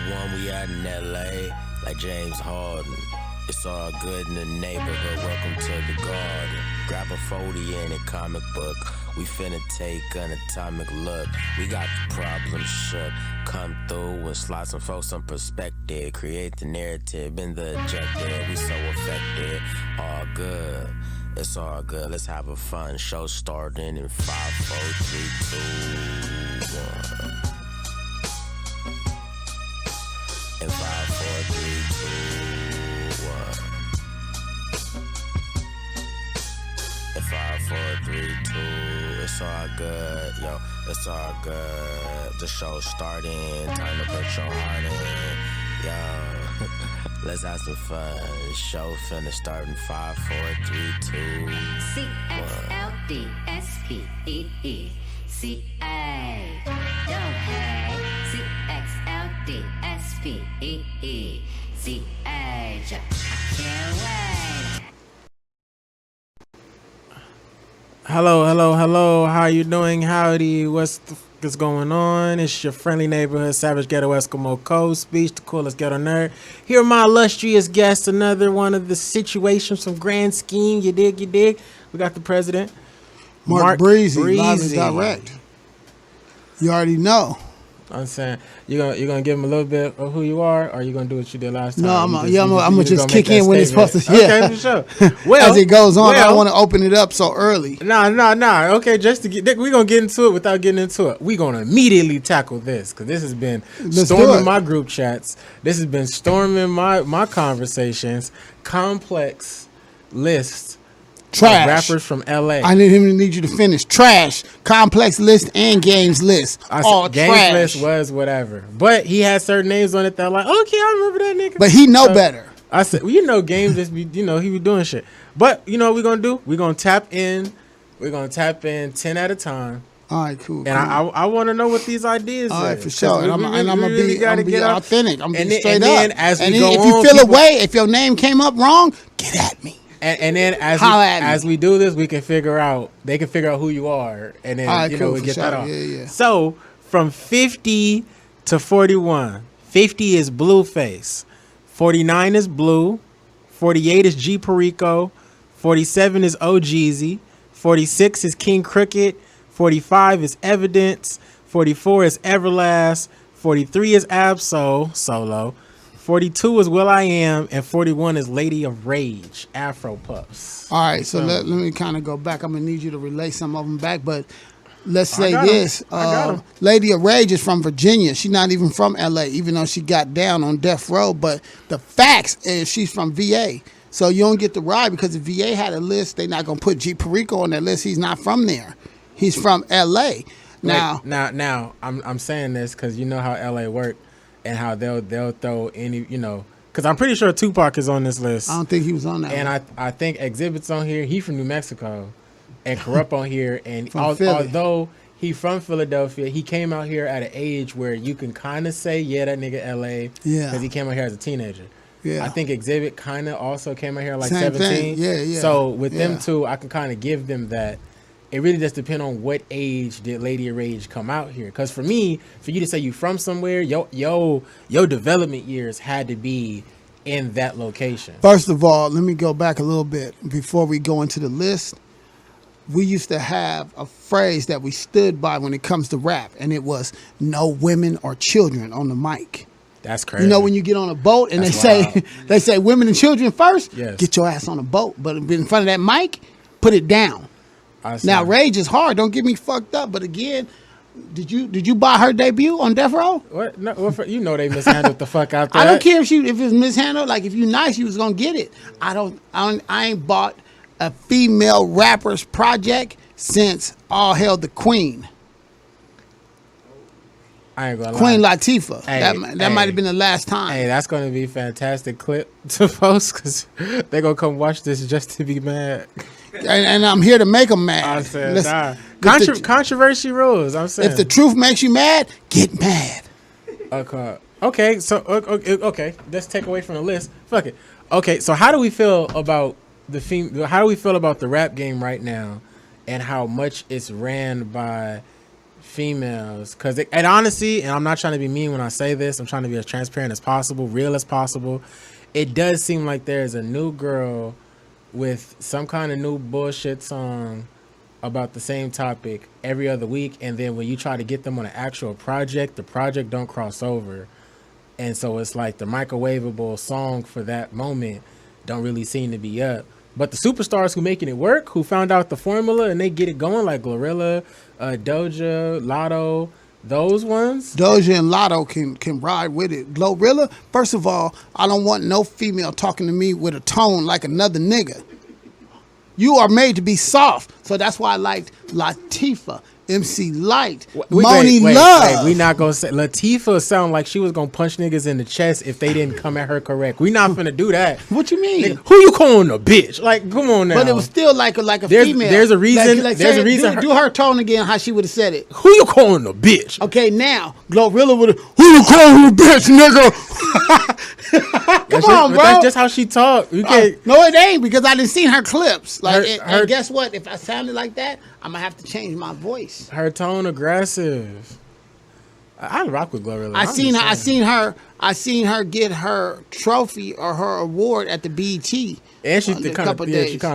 1, we out in LA, like James Harden. It's all good in the neighborhood, welcome to the garden. Grab a 40 and a comic book, we finna take an atomic look. We got the problem shook, come through and slide some folks some perspective. Create the narrative in the objective, we so effective. All good, it's all good, let's have a fun show starting in 5, 4, 3, 2, 1. In 5, 4, 3, 2, 1. In 5, 4, 3, 2. It's all good, yo. It's all good. The show's starting. Time to put your heart in, yo. Let's have some fun. The show finna start in 5, 4, 3, 2. Cxld SPEE Don't hate. Cxld SPEE Can't wait. Hello. How you doing? Howdy. What's going on? It's your friendly neighborhood Savage Ghetto Eskimo Code Speech, the coolest ghetto nerd. Here are my illustrious guests. Another one of the situations from Grand Scheme. You dig? We got the president, Mark Breezy, live and direct. You already know. I'm saying you're gonna give him a little bit of who you are, or you gonna do what you did last time? No, I'm gonna just kick in when it's supposed to. Yeah. Okay, for sure. Well, as it goes on, I don't want to open it up so early. Nah. Okay, just to get, we're gonna get into it without getting into it. We're gonna immediately tackle this because this has been storming my group chats. This has been storming my conversations. Complex list. Trash. Rappers from LA. I need you to finish. Trash. Complex list and games list. All games trash. List was whatever. But he had certain names on it that like, okay, I remember that nigga. But he know better. I said, well, games just be, he be doing shit. But you know what we're gonna do? We're gonna tap in. We're gonna tap in 10 at a time. All right, cool. And I want to know what these ideas are. All right, for sure. I'm gonna be authentic. I'm gonna be straight up. Then as we and go then if on, you feel away, if your name came up wrong, get at me. And then as we do this, we can figure out. They can figure out who you are, and then right, we get that off. Yeah. So from 50 to 41, 50 is Blueface, 49 is Blue, 48 is G Perico, 47 is 𝐭𝐸 46 is King Crooked, 45 is Evidence, 44 is Everlast, 43 is Ab-Soul Solo. 42 is Will.I.Am, and 41 is Lady of Rage, Afro Puffs. All right, so let me kind of go back. I'm going to need you to relay some of them back, but let's say this. Lady of Rage is from Virginia. She's not even from L.A., even though she got down on death row, but the facts is she's from VA. So you don't get the ride because if VA had a list, they're not going to put G Perico on that list. He's not from there. He's from L.A. Now, I'm saying this because you know how L.A. work. And how they'll throw any, because I'm pretty sure Tupac is on this list. I don't think he was on that and one. I think Exhibit's on here. He from New Mexico. And Corrupt on here. And although he from Philadelphia, he came out here at an age where you can kind of say, yeah, that nigga L.A. Yeah. Because he came out here as a teenager. Yeah. I think Exhibit kind of also came out here like Same 17. thing. Yeah. So with them two, I can kind of give them that. It really just depends on what age did Lady of Rage come out here. Because for me, for you to say you from somewhere, your development years had to be in that location. First of all, let me go back a little bit before we go into the list. We used to have a phrase that we stood by when it comes to rap, and it was no women or children on the mic. That's crazy. You know when you get on a boat and they say women and children first, get your ass on a boat. But in front of that mic, put it down. Now Rage is hard. Don't get me fucked up. But again, did you buy her debut on Death Row? What? No, they mishandled the fuck out there. I don't care if it's mishandled. Like if you nice, you was gonna get it. I ain't bought a female rapper's project since All Hail the Queen. I ain't gonna Queen lie. Latifah. That might have been the last time. Hey, that's gonna be a fantastic clip to post because they're gonna come watch this just to be mad. And I'm here to make them mad. I said, controversy rules. I'm saying if the truth makes you mad, get mad. Okay. So okay. Let's take away from the list. Fuck it. Okay. So how do we feel about the rap game right now, and how much it's ran by females, because and honestly, and I'm not trying to be mean when I say this, I'm trying to be as transparent as possible, real as possible. It does seem like there's a new girl with some kind of new bullshit song about the same topic every other week, and then when you try to get them on an actual project, the project don't cross over, and so it's like the microwavable song for that moment don't really seem to be up. But the superstars who making it work, who found out the formula and they get it going, like Glorilla, Doja, Lotto, those ones. Doja and Lotto can ride with it. Glorilla, first of all, I don't want no female talking to me with a tone like another nigga. You are made to be soft. So that's why I liked Latifah, MC Light, Moni Love. We not gonna say Latifah sound like she was gonna punch niggas in the chest if they didn't come at her correct. We not finna do that. What you mean? Nigga, who you calling a bitch? Like, come on now. But it was still like a female. There's a reason. There's a reason. Do her tone again. How she would have said it. Who you calling a bitch? Okay, now Glorilla would have. Who you calling a bitch, nigga? Come on, bro. That's just how she talk. You can't. No, it ain't, because I didn't see her clips. Like, and guess what? If I sounded like that, I'm gonna have to change my voice. Her tone aggressive. I rock with Glorilla. I seen her get her trophy or her award at the BET. And she kind of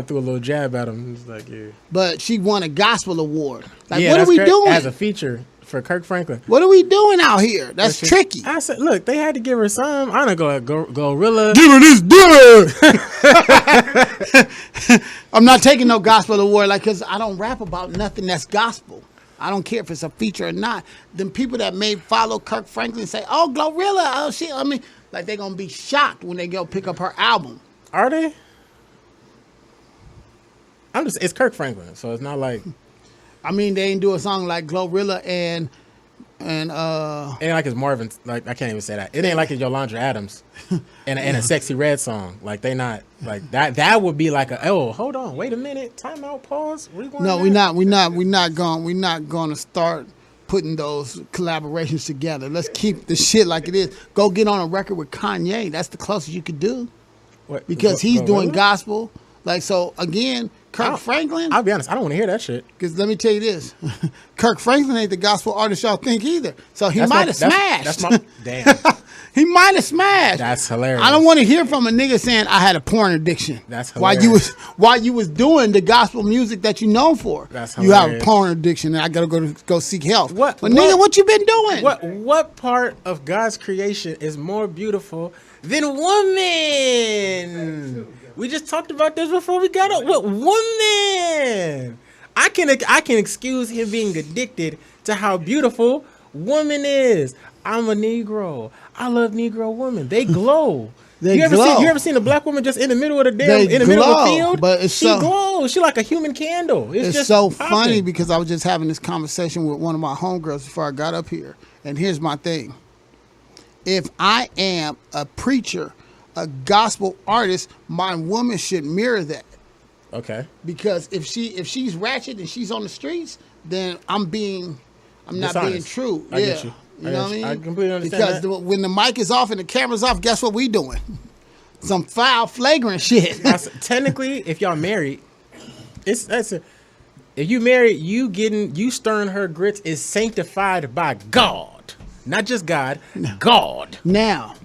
threw a little jab at him. It's like, yeah. But she won a gospel award. Like, what are we doing? As a feature for Kirk Franklin. What are we doing out here? That's tricky. I said, look, they had to give her some. I'm gonna go Glorilla. Give her this dick. I'm not taking no gospel award, like, because I don't rap about nothing that's gospel. I don't care if it's a feature or not. Them people that may follow Kirk Franklin say, "Oh, Glorilla, oh shit." I mean, like, they're gonna be shocked when they go pick up her album. Are they? It's Kirk Franklin, so it's not like. I mean, they ain't do a song like Glorilla and it ain't like it's Marvin. Like, I can't even say that. It ain't like it's Yolanda Adams and a Sexy Red song. Like, they not like that. That would be like hold on, wait a minute, time out, pause. No, we're not going to start putting those collaborations together. Let's keep the shit like it is. Go get on a record with Kanye. That's the closest you could do. What, because he's doing gospel. Like, so again, Kirk Franklin. I'll be honest, I don't want to hear that shit. Because let me tell you this, Kirk Franklin ain't the gospel artist y'all think either. So he might have smashed. That's my damn. He might have smashed. That's hilarious. I don't want to hear from a nigga saying I had a porn addiction. That's hilarious. While you was doing the gospel music that you known for. That's hilarious. You have a porn addiction and I gotta go seek help. Nigga, what you been doing? What part of God's creation is more beautiful than woman? We just talked about this before we got up. What woman? I can excuse him being addicted to how beautiful woman is. I'm a Negro. I love Negro women. They glow. You ever seen a black woman just in the middle of the middle of the field? But she glows. She like a human candle. It's just so popping. funny because I was just having this conversation with one of my homegirls before I got up here. And here's my thing. If I am a preacher, a gospel artist, my woman should mirror that. Okay. Because if she's ratchet and she's on the streets, then I'm not being true. I get you. You know what I mean? I completely understand because when the mic is off and the camera's off, guess what we doing? Some foul, flagrant shit. Technically, if y'all married, if you married, you stirring her grits is sanctified by God, not just God. God. Now,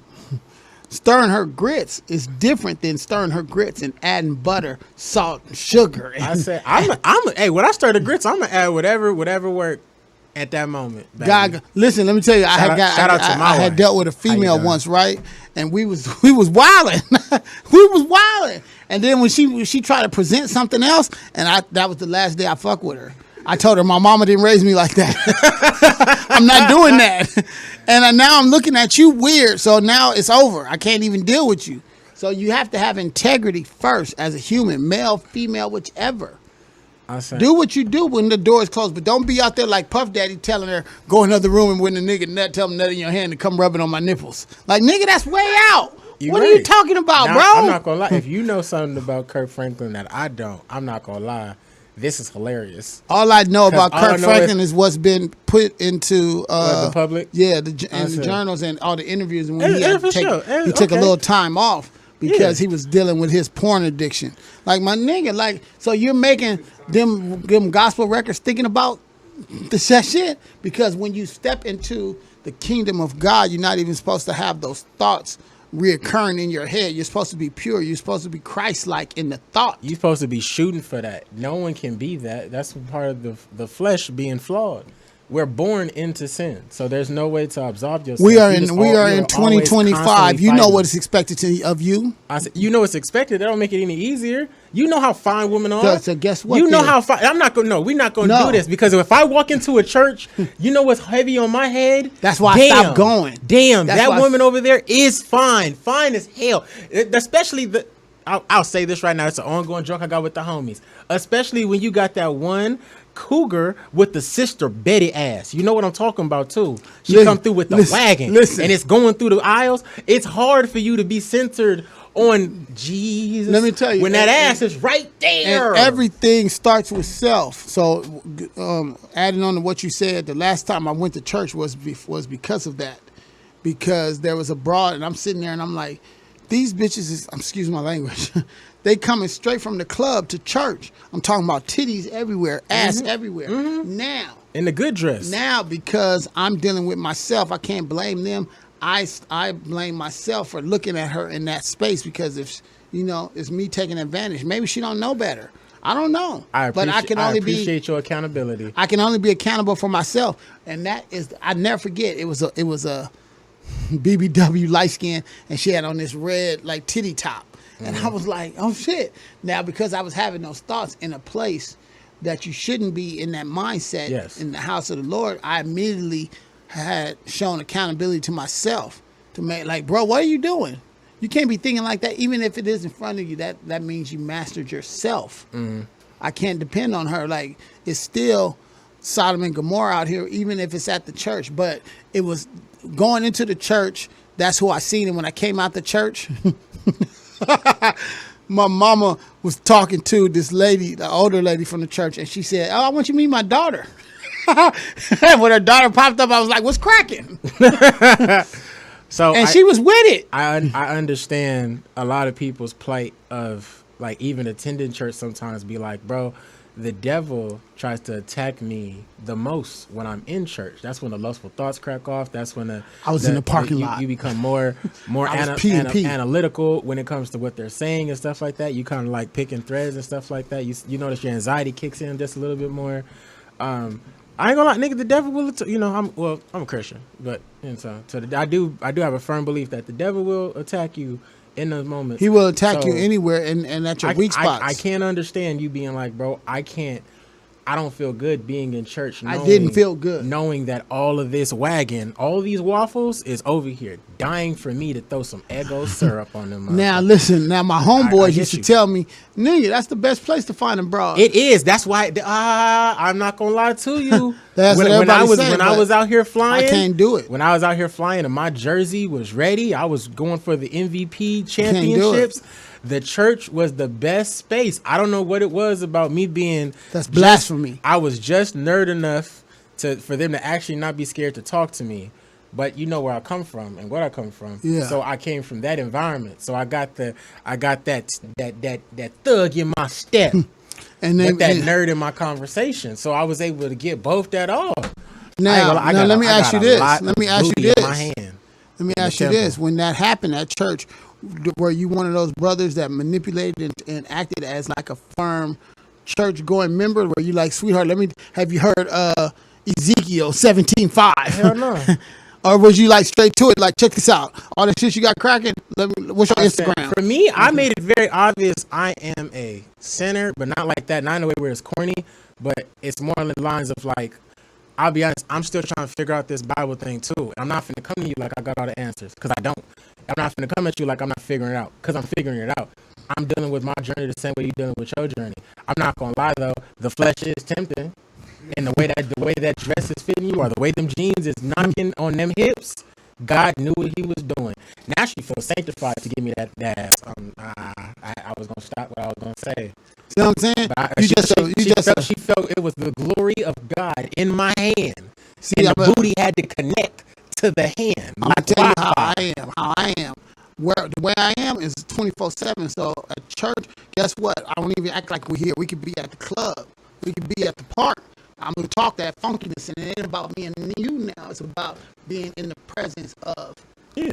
stirring her grits is different than stirring her grits and adding butter, salt, and sugar. I said, hey, when I stir the grits, I'm gonna add whatever work at that moment. God, listen, let me tell you, I had dealt with a female once, right? And we was wilding. We was wilding. And then when she tried to present something else, and that was the last day I fucked with her. I told her my mama didn't raise me like that. I'm not doing that. And now I'm looking at you weird. So now it's over. I can't even deal with you. So you have to have integrity first as a human, male, female, whichever. Do what you do when the door is closed, but don't be out there like Puff Daddy telling her, go in another room and when the nigga nut, tell him nut in your hand and come rubbing on my nipples. Like, nigga, that's way out. What are you talking about, bro? I'm not going to lie. If you know something about Kirk Franklin that I don't, I'm not going to lie. This is hilarious. All I know about Kirk Franklin is what's been put into the public. Yeah, the journals and all the interviews. And when he took a little time off because he was dealing with his porn addiction. Like, my nigga, so you're making them gospel records thinking about That shit. Because when you step into the kingdom of God, you're not even supposed to have those thoughts reoccurring in your head. You're supposed to be pure. You're supposed to be Christ-like in the thought. You're supposed to be shooting for that. No one can be that. That's part of the flesh being flawed. We're born into sin, so there's no way to absolve yourself. We are in 2025. You know what is expected of you. I said, you know what's expected. That don't make it any easier. You know how fine women are. So guess what? You know how fine. I'm not gonna. No, we're not gonna do this because if I walk into a church, you know what's heavy on my head. That's why I stopped going. Damn, that woman over there is fine as hell. Especially the. I'll say this right now. It's an ongoing joke I got with the homies. Especially when you got that one cougar with the sister Betty ass. You know what I'm talking about too. She come through with the wagon and it's going through the aisles. It's hard for you to be centered on Jesus. Let me tell you, when that ass is right there. And everything starts with self. So adding on to what you said, the last time I went to church was because of that. Because there was a broad and I'm sitting there and I'm like, these bitches is, excuse my language, they coming straight from the club to church. I'm talking about titties everywhere, ass everywhere. Now. In the good dress. Now, because I'm dealing with myself, I can't blame them. I blame myself for looking at her in that space because if, it's me taking advantage. Maybe she don't know better. I don't know. I appreciate your accountability. I can only be accountable for myself. And that is, I never forget, it was a BBW light skin and she had on this red like titty top. And I was like, oh shit. Now, because I was having those thoughts in a place that you shouldn't be in that mindset in the house of the Lord, I immediately had shown accountability to myself to make like, bro, what are you doing? You can't be thinking like that. Even if it is in front of you, that means you mastered yourself. I can't depend on her. Like, it's still Sodom and Gomorrah out here, even if it's at the church. But it was going into the church. That's who I seen. And when I came out the church, my mama was talking to this lady, the older lady from the church, and she said, "Oh, I want you to meet my daughter." And when her daughter popped up, I was like, "What's cracking?" She was with it. I understand a lot of people's plight of like even attending church sometimes be like, bro, the devil tries to attack me the most when I'm in church. That's when the lustful thoughts crack off. That's when I was in the parking lot. You become more analytical when it comes to what they're saying and stuff like that. You kind of like picking threads and stuff like that. You notice your anxiety kicks in just a little bit more. I ain't gonna lie, nigga. The devil will. I'm a Christian, but I do have a firm belief that the devil will attack you in those moments. He will attack you anywhere and at your weak spots. I can't understand you being like, bro, I don't feel good being in church. I didn't feel good. Knowing that all of this wagon, all these waffles is over here dying for me to throw some Eggo syrup on them. Now, listen, my homeboys used to tell me, nigga, that's the best place to find them broads. It is. That's why, I'm not going to lie to you. That's when I was out here flying. I can't do it. When I was out here flying and my jersey was ready, I was going for the MVP championships. The church was the best space. I don't know what it was about me being. That's blasphemy. I was just nerd enough for them to actually not be scared to talk to me. But you know where I come from and what I come from. Yeah. So I came from that environment. So I got that thug in my step. And then that nerd in my conversation. So I was able to get both that off. Now let me ask you this. Let me ask you this. When that happened at church, were you one of those brothers that manipulated and acted as like a firm church-going member? Where you like, sweetheart, have you heard Ezekiel 17:5? Hell no. Or was you like straight to it, like, check this out, all the shit you got cracking? What's your Instagram? For me, I made it very obvious I am a sinner, but not like that. Not in a way where it's corny, but it's more along the lines of like, I'll be honest, I'm still trying to figure out this Bible thing too. I'm not finna come to you like I got all the answers, because I don't. I'm not finna come at you like I'm not figuring it out, because I'm figuring it out. I'm dealing with my journey the same way you're dealing with your journey. I'm not gonna lie though, the flesh is tempting, and the way that dress is fitting you, or the way them jeans is knocking on them hips, God knew what He was doing. Now she feels sanctified to give me that ass. I was gonna stop what I was gonna say. See what I'm saying? But she felt it was the glory of God in my hand. See, and the booty had to connect to the hand. I'm gonna tell you how I am. The way I am is 24/7. So at church, guess what? I don't even act like we're here. We could be at the club. We could be at the park. I'm gonna talk that funkiness, and it ain't about me and you now. It's about being in the presence of. Yeah.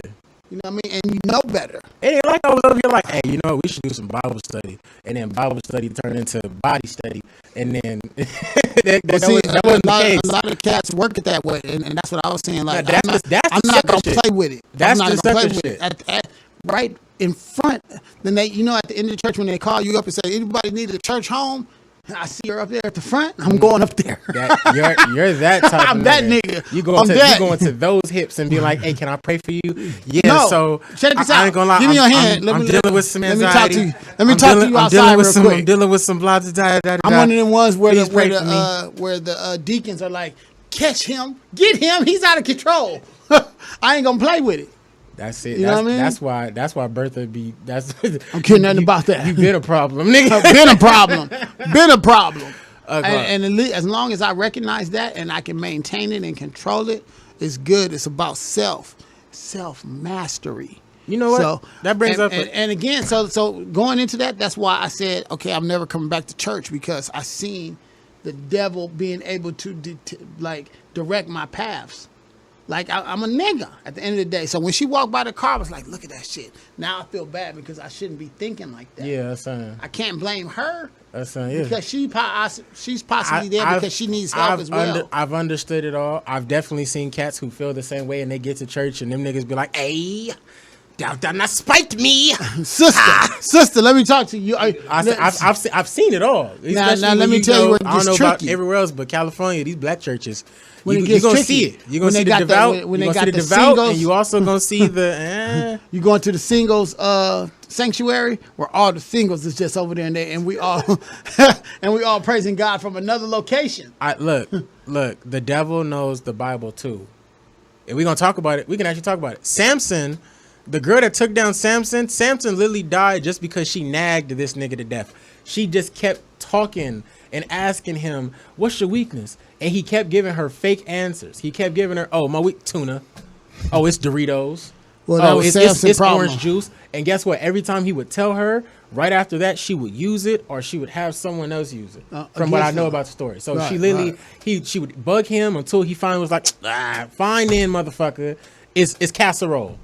You know what I mean? And you know better. It ain't like I was over here like, hey, you know, we should do some Bible study, and then Bible study turned into body study, and then that wasn't the case. A lot of cats work it that way, and that's what I was saying. Like, that's I'm not gonna play with it. That's I'm the not gonna sucker play shit. with it. Right in front. Then they, you know, at the end of the church when they call you up and say, anybody need a church home? I see her up there at the front. I'm going up there. You're that type. I'm of that nigga. nigga. You going to those hips and be like, hey, can I pray for you? Yeah. No, so check this I out. ain't gonna lie. Give me your hand. I'm dealing with some anxiety. Let me talk to you outside real quick. I'm dealing with some blah blah blah. I'm one of them ones where Please the deacons are like, catch him, get him. He's out of control. I ain't gonna play with it. That's it. You know what I mean? That's why Bertha be. I'm kidding nothing about that. You been a problem, nigga. Been a problem. And as long as I recognize that and I can maintain it and control it, it's good. It's about self mastery. You know what? So, that brings up and again, so going into that, that's why I said, okay, I'm never coming back to church, because I seen the devil being able to direct my paths. Like, I'm a nigga at the end of the day. So when she walked by the car, I was like, look at that shit. Now I feel bad because I shouldn't be thinking like that. Yeah, that's saying. I can't blame her. That's saying, yeah. Because she's possibly there because she needs help as well. I've understood it all. I've definitely seen cats who feel the same way, and they get to church and them niggas be like, hey, thou not spite me. Sister, let me talk to you. I've seen it all. Now let me tell you where it gets I don't know tricky. about everywhere else, but California, these black churches, when you're going to tricky, see it. You're going to see the devout. When they you're got see the devout, singles, and you also going to see the... You going to the singles sanctuary where all the singles is just over there, and we all and we all praising God from another location. Look, the devil knows the Bible too. If we're going to talk about it, we can actually talk about it. Samson, the girl that took down Samson literally died just because she nagged this nigga to death. She just kept talking and asking him, what's your weakness? And he kept giving her fake answers. He kept giving her, oh, my weak tuna. Oh, it's Doritos. Well, it's orange juice. And guess what? Every time he would tell her, right after that, she would use it or she would have someone else use it. From what I know about the story. So she literally, she would bug him until he finally was like, fine then, motherfucker. It's casserole.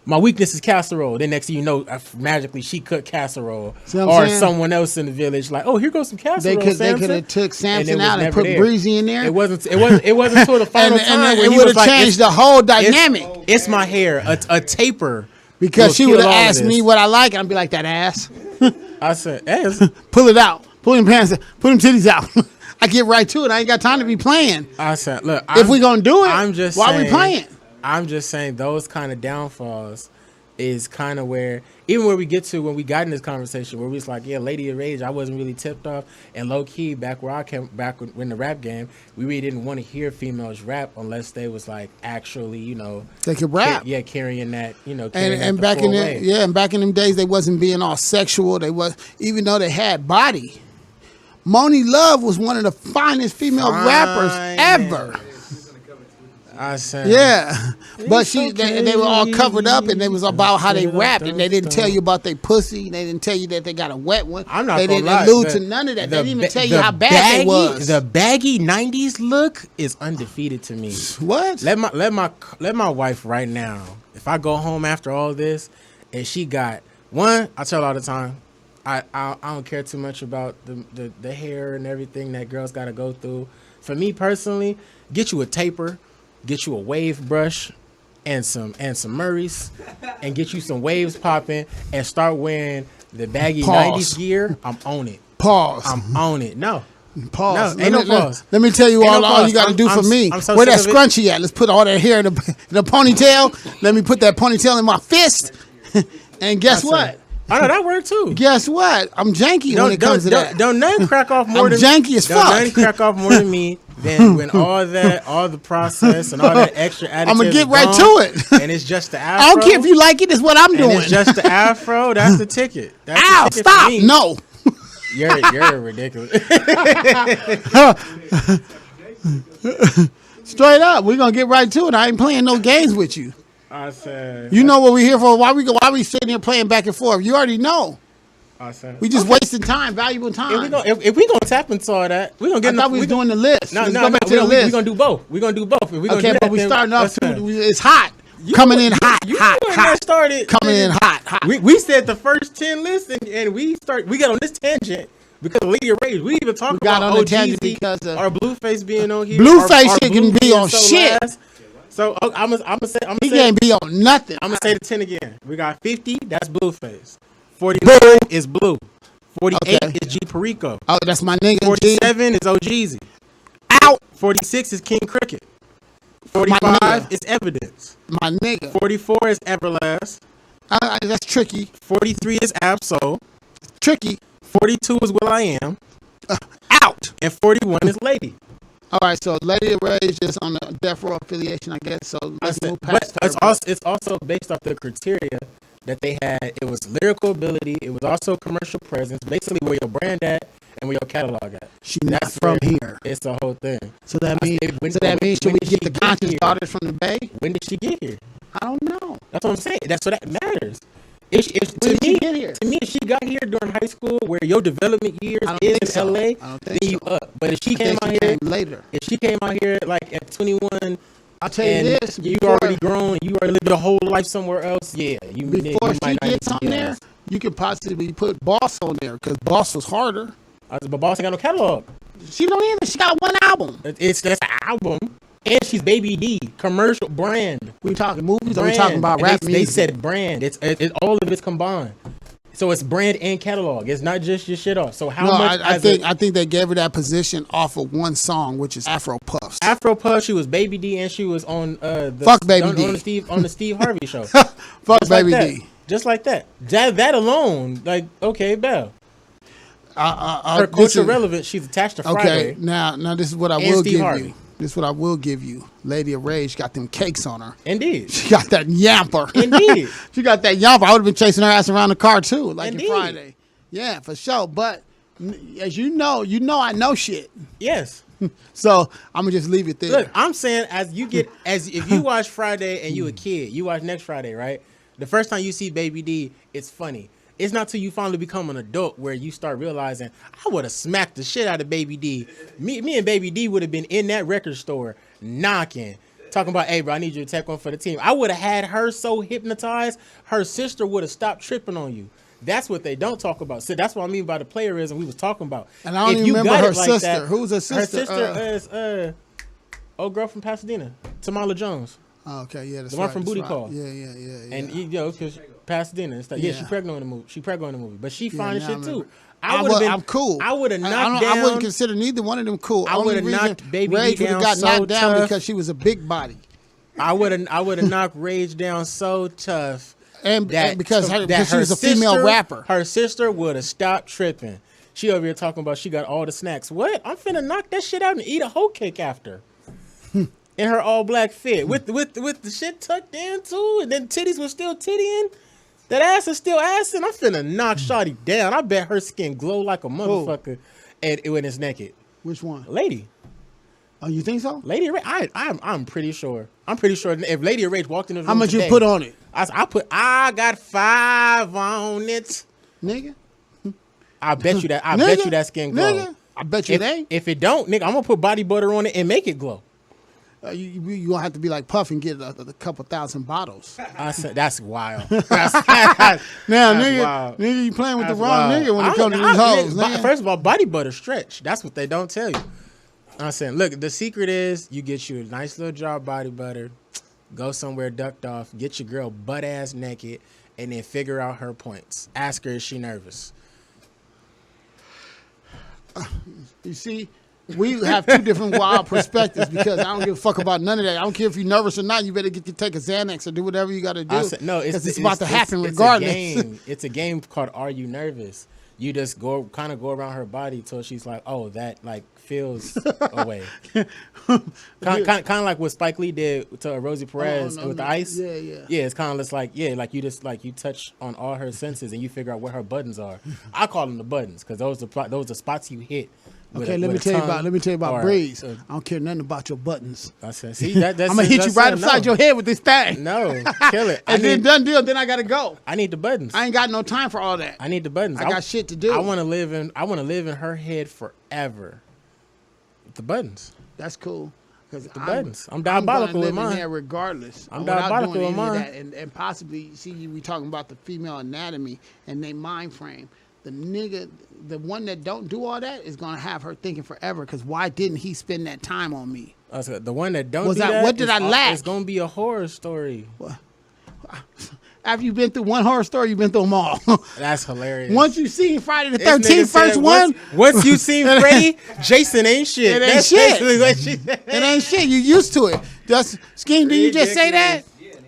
My weakness is casserole. Then next thing you know, magically she cooked casserole, or someone else in the village like, oh, here goes some casserole. They could have took Samson out and put Breezy in there. It wasn't until the final time when it would have changed the whole dynamic. It's my hair, a taper. Because she would have asked me what I like, and I'd be like, that ass. I said, ass. Pull it out. Pull them pants. Put them titties out. I get right to it. I ain't got time to be playing. I said, look, if we gonna do it, why we playing? I'm just saying those kind of downfalls is kind of where, even where we get to when we got in this conversation where we was like, yeah, Lady of Rage, I wasn't really tipped off, and low key back where I came back when the rap game, we really didn't want to hear females rap unless they was like actually, you know, they could rap, carrying that, you know, and back in them days they wasn't being all sexual. They was, even though they had body. Moni Love was one of the finest female rappers ever. I said, yeah, but they were all covered up, and it was about how they rapped, and they didn't tell you about their pussy. They didn't tell you that they got a wet one. I'm not they gonna didn't lie. allude to none of that. They didn't even tell you how bad they was. The baggy '90s look is undefeated to me. What? Let my wife right now. If I go home after all this, and she got one, I tell her all the time, I don't care too much about the hair and everything that girls got to go through. For me personally, get you a taper. Get you a wave brush and some Murrays, and get you some waves popping, and start wearing the baggy 90s gear. I'm on it. Pause. I'm on it. No. Pause. No, ain't no pause. Let me tell you all you got to do for me. So where that scrunchie at? Let's put all that hair in the ponytail. Let me put that ponytail in my fist. And guess what? I know that worked too. Guess what? I'm janky when it comes to that. Don't nothing crack off more than janky as fuck. Don't nothing crack off more than me. Then when all the process and all that extra additives, I'm gonna get right to it. And it's just the afro. I don't care if you like it. It's what I'm doing. And it's just the afro. That's the ticket. That's Ow! The ticket Stop! For me. No. You're ridiculous. Straight up, we're gonna get right to it. I ain't playing no games with you. I said, you know what we here for? Why we sitting here playing back and forth? You already know. Awesome. We just wasting time, valuable time. If we gonna tap into all that, we gonna get. I thought we was doing the list. No, Let's no, go no. back to the list. We gonna do both. We gonna do both. If we gonna Okay, do but that, we then starting off listen. too. It's hot. Coming in hot. Started. Coming in hot. We said the first 10 lists, and we got on this tangent because of Lady Rage. We even talked about on the OGZ, tangent because of our Blueface being on here. Blueface our shit Blue can be being on so shit. last. So I'm gonna say He can't be on nothing. I'm gonna say the 10 again. We got 50. That's Blueface. 49 is Blue. 48 is 𝐒𝐿. Oh, that's my nigga. 47 is 𝐂𝐿. Out. 46 is King Cricket. 45 is Evidence. My nigga. 44 is Everlast. That's tricky. 43 is Absol. Tricky. 42 is Will I Am. Out. And 41 is Lady. All right, so Lady Rage is on the Death Row affiliation, I guess. So let's move past But her. it's also based off the criteria that they had. It was lyrical ability. It was also commercial presence. Basically, where your brand at and where your catalog at. She's not from here. It's the whole thing. So that means should we get the conscious daughters from the Bay? When did she get here? I don't know. That's what I'm saying. That's what that matters. When did she get here? To me, if she got here during high school, where your development years is in LA, then you up. But if she came out here later, if she came out here like at 21, I'll tell you this: you already grown, you already lived your whole life somewhere else. Yeah, before she gets on there, you could possibly put Boss on there because Boss was harder. But Boss ain't got no catalog. She don't either. She got one album. That's an album. And she's Baby D, commercial brand. We talking movies or we talking about rap music? They said brand. It's all of it's combined. So it's brand and catalog. It's not just your shit off. So much? I think they gave her that position off of one song, which is Afro Puffs. Afro Puffs. She was Baby D, and she was on Fuck Baby D on the Steve Harvey show. Fuck Baby D. Just like that. That alone, like okay, Bell. Her This culture is relevant. She's attached to Friday. Okay, now this is what I And will Steve give Harvey. you. This is what I will give you. Lady of Rage got them cakes on her. Indeed. She got that yamper. Indeed. She got that yamper. I would have been chasing her ass around the car too, like Indeed. in Friday. Yeah, for sure. But as you know I know shit. Yes. So I'm gonna just leave it there. Look, I'm saying if you watch Friday and you a kid, you watch next Friday, right? The first time you see Baby D, it's funny. It's not till you finally become an adult where you start realizing I would have smacked the shit out of Baby D. Me and Baby D would have been in that record store knocking, talking about, hey, bro, I need you to take one for the team. I would have had her so hypnotized, her sister would have stopped tripping on you. That's what they don't talk about. So that's what I mean by the playerism we was talking about. And I don't even remember her sister. Who's her sister? Her sister is old girl from Pasadena, Tamala Jones. Oh, okay, yeah, that's the one right, from Booty right. Call. Yeah. And because Pasadena and stuff. Yeah, she pregnant in the movie. She pregnant in the movie, but she fine as shit too. I'm cool. I would have knocked down. I wouldn't consider neither one of them cool. I would have knocked Baby Rage D down got so knocked down tough. because she was a big body. I would have knocked Rage down so tough. And because she was a female rapper. Her sister would have stopped tripping. She over here talking about she got all the snacks. What? I'm finna knock that shit out and eat a whole cake after. In her all black fit with the shit tucked in too, and then titties was still tittying. That ass is still assing. I'm finna knock Shawty down. I bet her skin glow like a motherfucker, and when it's naked. Which one? Lady. Oh, you think so? Lady Rage. I'm pretty sure. I'm pretty sure if Lady Rage walked in the room how much today, you put on it? I got 5 on it, nigga. I bet you that. I bet you that skin glow. Nigga. I bet you it ain't. If it don't, nigga, I'm gonna put body butter on it and make it glow. You gonna have to be like Puff and get a couple thousand bottles. I said that's wild. Now, that's nigga, wild. nigga, you playing with That's the wrong wild. nigga when it comes to these hoes. Nigga. First of all, body butter stretch. That's what they don't tell you. I'm saying, look, the secret is you get you a nice little jar of body butter, go somewhere ducked off, get your girl butt ass naked, and then figure out her points. Ask her, is she nervous? You see, we have two different wild perspectives because I don't give a fuck about none of that. I don't care if you're nervous or not. You better take a Xanax or do whatever you got to do. It's about to happen regardless. It's a game called Are You Nervous? You just go around her body till she's like, oh, that like feels away. kind of like what Spike Lee did to Rosie Perez with the ice. Yeah. Yeah, it's kind of just like you touch on all her senses and you figure out where her buttons are. I call them the buttons because those are spots you hit Okay, let me tell you about Breeze. I don't care nothing about your buttons. I said, see, that's I'm gonna hit you right upside your head with this thing. No, kill it. And then done deal. Then I gotta go. I need the buttons. I ain't got no time for all that. I need the buttons. I got shit to do. I want to live in her head forever. With the buttons. That's cool. The buttons. I'm diabolical with mine. There regardless. I'm diabolical with mine. And possibly, see, we talking about the female anatomy and their mind frame. The nigga, the one that don't do all that is gonna have her thinking forever. Because why didn't he spend that time on me? The one that don't do that. What did I lack? It's gonna be a horror story. What? After you've been through one horror story, you've been through them all. That's hilarious. Once you seen Friday the 13th, first one. Once you seen Freddy, Jason ain't shit. It ain't shit. It ain't shit. You used to it. Just Scheme. Did you just say that?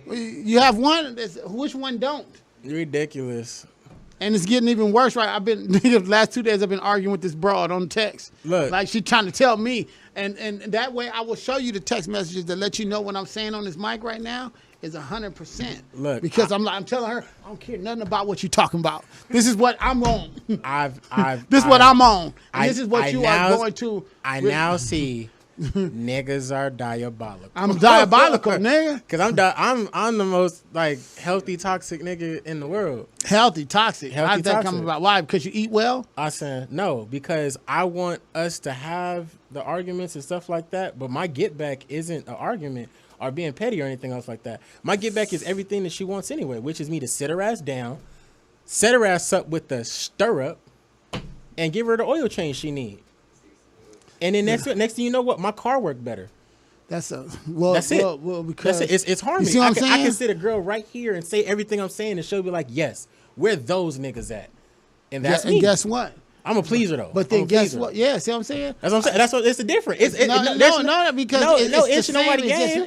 You have one. Which one don't? Ridiculous. And it's getting even worse, right? I've been the last 2 days. I've been arguing with this broad on text. Look, like she trying to tell me, and that way I will show you the text messages that let you know what I'm saying on this mic right now is 100%. Look, because I'm telling her I don't care nothing about what you're talking about. This is what I'm on. This is what I'm on. And this is what you are going to. I now see. Niggas are diabolical. I'm diabolical, nigga. Cause I'm the most like healthy toxic nigga in the world. Healthy toxic. How did that come about? Why? Because you eat well? I said no, because I want us to have the arguments and stuff like that. But my get back isn't an argument or being petty or anything else like that. My get back is everything that she wants anyway, which is me to sit her ass down, set her ass up with the stirrup, and give her the oil change she needs. And then next thing you know, what my car worked better. That's it. Well, because it's harming. You see what I'm saying? I can sit a girl right here and say everything I'm saying, and she'll be like, "Yes, where those niggas at?" And that's me. And guess what? I'm a pleaser though. But then guess what? Yeah, see what I'm saying? That's what I'm saying. That's what it's the difference. Because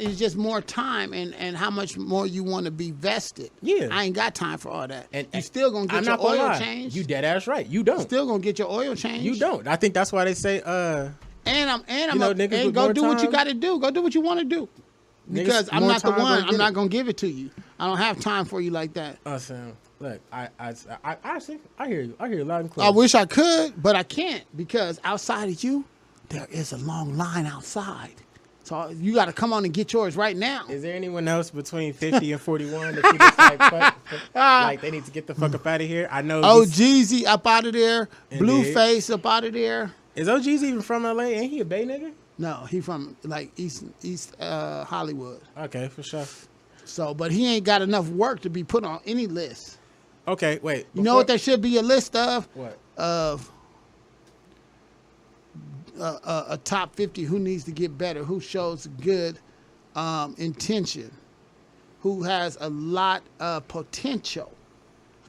it's just more time and how much more you want to be vested. Yeah, I ain't got time for all that. And you still gonna get your oil change. You dead ass right. You don't. Still gonna get your oil change. You don't. I think that's why they say go do what you got to do. Go do what you want to do. Because I'm not the one. I'm not gonna give it to you. I don't have time for you like that. Sam. Look, I hear you. I hear you loud and clear. I wish I could, but I can't because outside of you, there is a long line outside. So you got to come on and get yours right now. Is there anyone else between 50 and 41 that you just like they need to get the fuck up out of here? I know. 𝐂𝐸𝐶 up out of there. Blueface up out of there. Is 𝐂𝐸𝐶 even from LA? Ain't he a Bay nigga? No, he from like East Hollywood. Okay, for sure. So, but he ain't got enough work to be put on any list. Okay, wait. You know what there should be a list of? What? Of a top 50 who needs to get better, who shows good intention, who has a lot of potential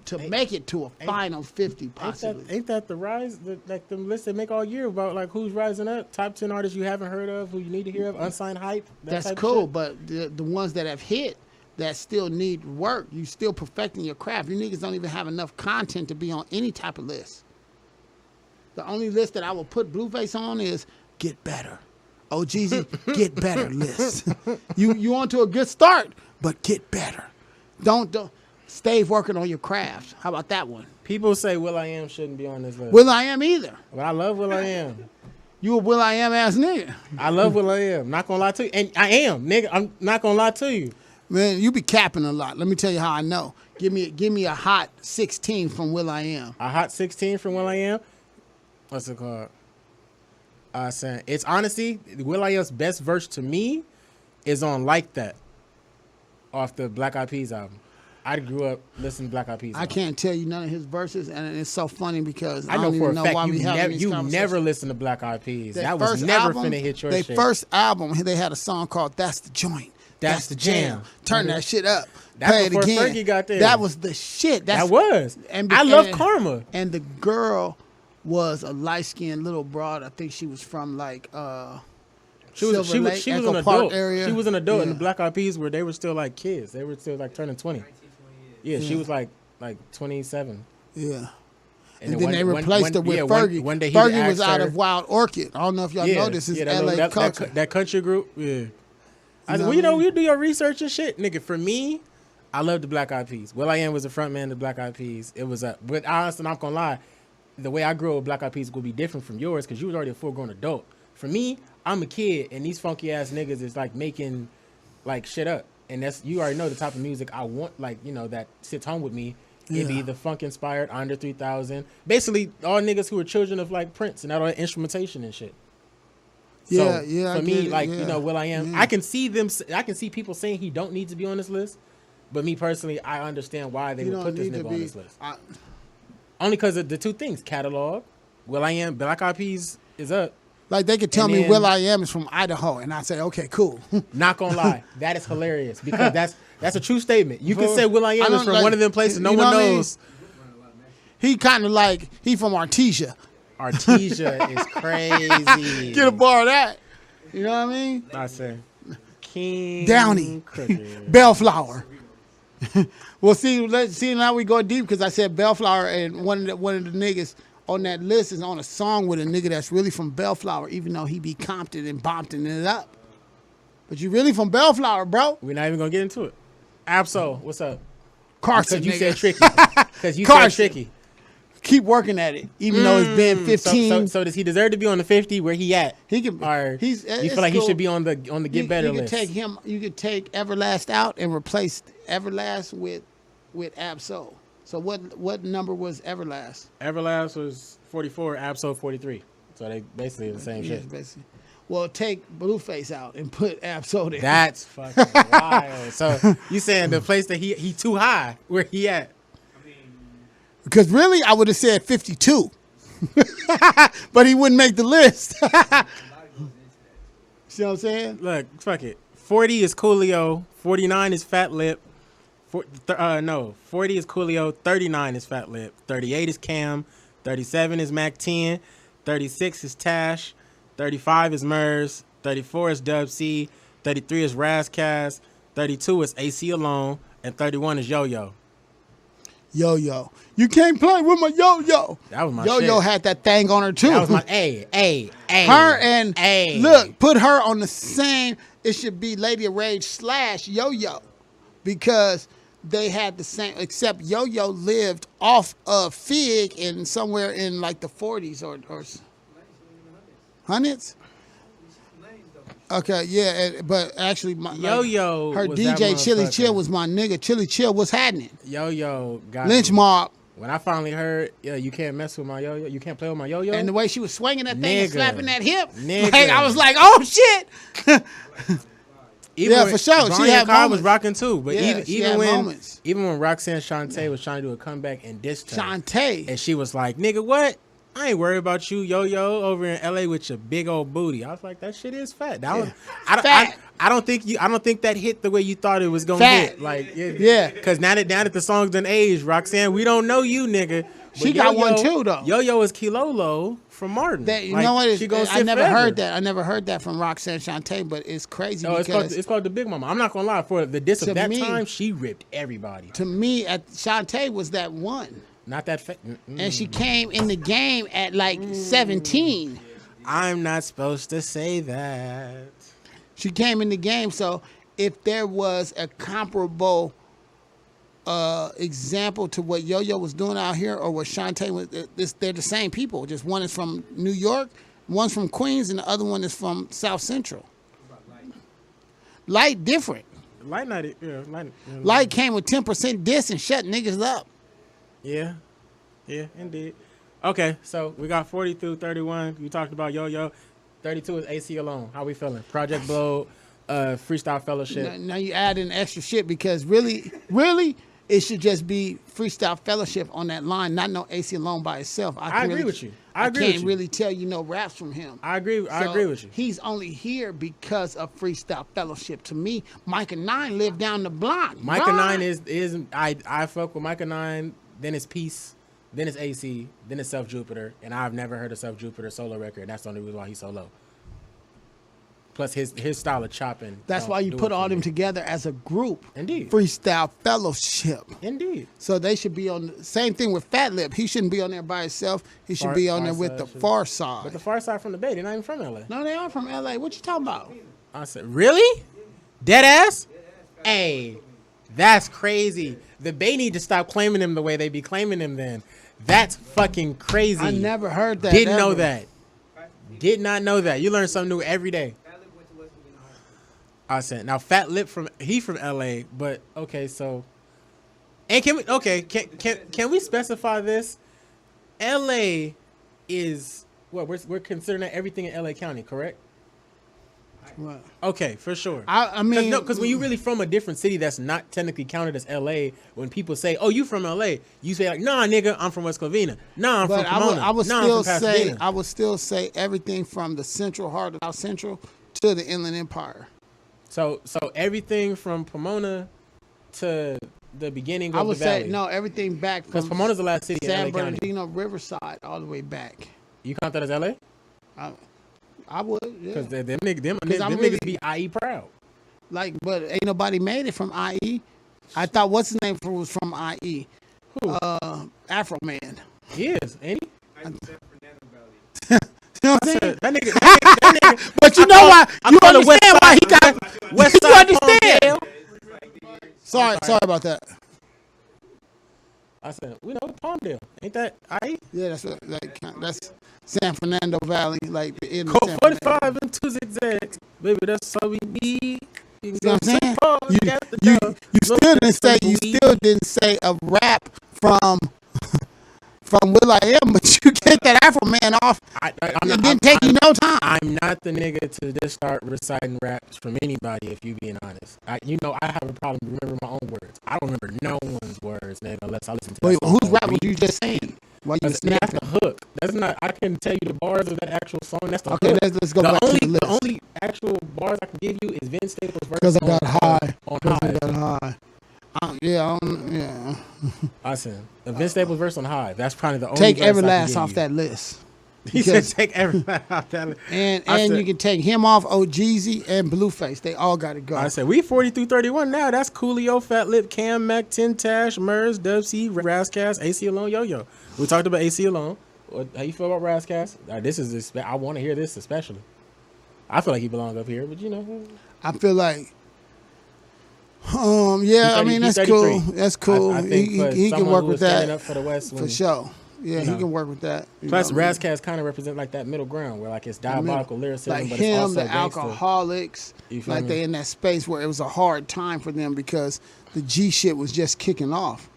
to make it to a final 50 possibly. Ain't that the rise, like the list they make all year about like who's rising up, top 10 artists you haven't heard of, who you need to hear of, unsigned hype? That's cool, but the ones that have hit that still need work, you still perfecting your craft. You niggas don't even have enough content to be on any type of list. The only list that I will put Blueface on is get better. 𝐂𝐸𝐶, get better list. You on to a good start, but get better. Don't stay working on your craft. How about that one? People say will.i.am shouldn't be on this list. will.i.am either. But I love will.i.am. You a will.i.am ass nigga. I love will.i.am. Not gonna lie to you. And I am, nigga. I'm not gonna lie to you. Man, you be capping a lot. Let me tell you how I know. Give me a hot 16 from will.i.am. A hot 16 from will.i.am? What's it called? Saying it's honestly will.i.am's best verse to me is on Like That off the Black Eyed Peas album. I grew up listening to Black Eyed Peas. I can't tell you none of his verses, and it's so funny because I know for a fact why you never listened to Black Eyed Peas. That was never finna hit your shit. Their first album, they had a song called "That's the Joint." That's the jam. Turn that shit up. Play it again. Fergie got there. That was the shit. That was. I love Karma. And the girl was a light-skinned little broad. I think she was from like she was an adult. Area. She was an adult in the Black Eyed Peas where they were still like kids. They were still like turning 20. Yeah, she was like 27. Yeah. And then they replaced her with Fergie. One day Fergie was out of Wild Orchid. I don't know if y'all know this. Is LA culture. That country group. Yeah. I said, well, you do your research and shit, nigga. For me, I love the Black Eyed Peas. will.i.am was the front man of the Black Eyed Peas. It was but honestly, I'm not gonna lie, the way I grew up with Black Eyed Peas will be different from yours because you was already a full-grown adult. For me, I'm a kid, and these funky ass niggas is like making like shit up, and that's you already know the type of music I want, like that sits home with me. It'd be the funk inspired Andre 3000, basically all niggas who are children of like Prince and all that instrumentation and shit. Yeah, so yeah. For me, like yeah. Will.i.am, I can see them. I can see people saying he don't need to be on this list, but me personally, I understand why they would put this nigga on this list. Only because of the two things: catalog. Will.i.am, Black Eyed Peas is up. Like they could tell me Will.i.am is from Idaho, and I say, okay, cool. Not gonna lie, that is hilarious because that's a true statement. You can say Will.i.am is from one of them places no one knows. He kind of like he from Artesia. Artesia is crazy. Get a bar of that. You know what I mean? I say King Downey, Bellflower. Well, see now we go deep because I said Bellflower, and one of the niggas on that list is on a song with a nigga that's really from Bellflower, even though he be Compton and Bompton it up. But you really from Bellflower, bro. We're not even gonna get into it. Absol, what's up? Carson, Because you nigga. said tricky. Because you said tricky. Keep working at it, even though it's been 15. So does he deserve to be on the 50 where he at? He can. Or you feel like he should be on the get better list? Take him. You could take Everlast out and replace Everlast with Absol. So what number was Everlast? Everlast was 44, Absol 43. So they basically the same shit. Basically. Well, take Blueface out and put Absol there. That's fucking wild. So you saying the place that he too high where he at? Because really, I would have said 52. But he wouldn't make the list. See what I'm saying? Look, fuck it. 40 is Coolio. 49 is Fat Lip. 40 is Coolio. 39 is Fat Lip. 38 is Cam. 37 is Mac 10. 36 is Tash. 35 is Murs. 34 is Dub C. 33 is Razcast. 32 is AC Alone. And 31 is Yo-Yo. Yo-Yo. You can't play with my Yo-Yo. That was my Yo-Yo shit. had that thing on her, too. That was my A. Her and, look, put her on the same, it should be Lady of Rage / Yo-Yo. Because they had the same, except Yo-Yo lived off of Fig in somewhere in like the 40s or hundreds. Okay, yeah, but actually, Yo-Yo, her DJ Chili Chill was my nigga. Chili Chill was happening. Yo-Yo got Lynch me. Mob. When I finally heard, you can't mess with my Yo-Yo, you can't play with my Yo-Yo. And the way she was swinging that thing and slapping that hip, Nigga. like, I was like, oh shit. Even yeah, for sure. Brian She had Carr moments. was rocking too, but Yeah, even when Roxanne Shante was trying to do a comeback and diss her, Shante. and she was like, "Nigga, what? I ain't worried about you, Yo-Yo, over in LA with your big old booty." I was like, "That shit is fat." That was, I don't think that hit the way you thought it was gonna hit. Like, yeah. Because now that the song's done aged, Roxanne, we don't know you, nigga. But She got one too, though. Yo-Yo is Kilolo from Martin. You like, know what? I never forever. heard that. I never heard that from Roxanne Shante, but it's crazy because it's called the Big Mama. I'm not gonna lie, for the diss of that me, time, she ripped everybody. To me, Shante was that one. Not that fat. And she came in the game at like 17. I'm not supposed to say that. She came in the game, so if there was a comparable example to what Yo-Yo was doing out here or what Shante was, they're the same people. Just one is from New York, one's from Queens, and the other one is from South Central. Light different. Light came with 10% diss and shut niggas up. Yeah, indeed. Okay, so we got 40 through 31. You talked about Yo-Yo. 32 is AC Alone. How we feeling? Project Blow, Freestyle Fellowship. Now you add in extra shit because really, it should just be Freestyle Fellowship on that line, not no AC Alone by itself. I agree with you. I can't really tell you no raps from him. I agree with you. He's only here because of Freestyle Fellowship. To me, Micah 9 lived down the block. Micah 9 is I fuck with Micah 9. Then it's Peace. Then it's AC. Then it's Self Jupiter. And I've never heard a Self Jupiter solo record. And that's the only reason why he's so low. Plus his style of chopping. That's why you put all them together as a group. Indeed. Freestyle Fellowship. Indeed. So they should be on the same thing with Fat Lip. He shouldn't be on there by himself. He should be on there with the Far Side. But the Far Side from the Bay, they're not even from LA. No, they are from LA. What you talking about? I said, really? Dead ass? Hey, that's crazy. The Bay need to stop claiming him the way they be claiming him then. That's fucking crazy. I never heard that. Didn't know ever. that. Did not know that. You learn something new every day. I said, now Fat Lip from LA, but okay, so and can we specify this? LA is what we're considering that everything in LA County, correct? Right. Okay, for sure. I mean, because when you're really from a different city that's not technically counted as LA, when people say, "Oh, you from LA," you say like, "Nah, nigga, I'm from West Covina. Nah, I'm from Pomona. I would nah, still I'm from say Pasadena." I would still say everything from the central heart of South Central to the Inland Empire. So everything from Pomona to the beginning I of would the valley. say no, everything back Because from Pomona's the last city in San LA County. Bernardino, Riverside, all the way back. You count that as LA? I would, yeah. Because them niggas really- be IE proud. Like, but ain't nobody made it from IE. I thought what's his name was from IE. Who? Afro Man. He is, ain't he? You know what I'm saying? That nigga. But you know why? You call it West understand why he Side- got? West You Side understand? Palmdale. Sorry about that. I said, we know Palmdale. Ain't that IE? Yeah, that's San Fernando Valley, like the end of Code San 45 Fernando. and 2 zigzags. Baby, that's how we be. You See what I'm saying? You You still didn't say a rap from Will I Am, but you get that Afro Man off. It didn't take you no time. I'm not the nigga to just start reciting raps from anybody, if you being honest. I have a problem remembering my own words. I don't remember no one's words, nigga, unless I listen to Wait, that song whose on rap was repeat. you just saying? Why you That's snapping? the hook. That's not. I can tell you the bars of that actual song. That's the Okay, hook. let's go back to the list. The only actual bars I can give you is Vince Staples' verse. Because I got high. On Because I High. got high. Yeah. I said the Vince Staples verse on High. That's probably the only. Take verse I can Everlast give off you. that list. He said take Everlast off that list. And I said- you can take him off, 𝐂𝐿𝐥 and Blueface. They all got to go. I said we 40 through 31 now. That's Coolio, Fat Lip, Cam, Mac, Tin Tash, Murs, Dub C, Razzcast, AC Alone, Yo Yo. We talked about AC Alone. How you feel about Razzcast? I want to hear this especially. I feel like he belongs up here, but you know. I feel like, I mean, he's that's cool. 33. That's cool. I think for He can someone work who with was standing that up for the West for when- sure. Yeah, you he know. can work with that. You Plus, know what I mean? Razzcast kind of represent like that middle ground where like it's diabolical lyricism, like but him, it's also the gangster. alcoholics, You feel like me? they in that space where it was a hard time for them because the G shit was just kicking off.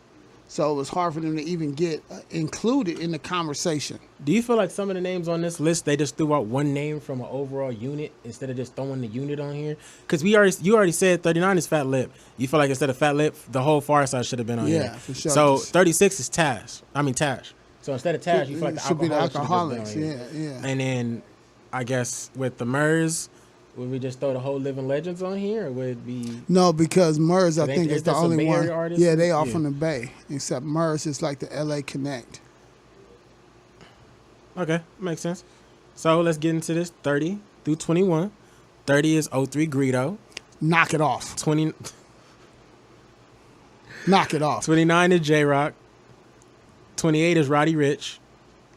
So it was hard for them to even get included in the conversation. Do you feel like some of the names on this list they just threw out one name from an overall unit instead of just throwing the unit on here? Because you already said 39 is Fat Lip. You feel like instead of Fat Lip, the whole Far Side should have been on here. Yeah, for sure. So 36 is Tash. So instead of Tash, you feel like It the should be the alcoholics should have alcoholics. been on here. Yeah. And then I guess with the Murs, would we just throw the whole Living Legends on here, or would it be? No, because Murs, I Ain't- think, is is the that some only Bay one. Area artists? Yeah, they all Yeah. from the Bay. Except Murs is like the LA Connect. Okay, makes sense. So let's get into this 30 through 21. 30 is 𝐂3 GRDN. Knock it off. 20, Knock it off. 29 is J-Rock. 28 is Roddy Ricch.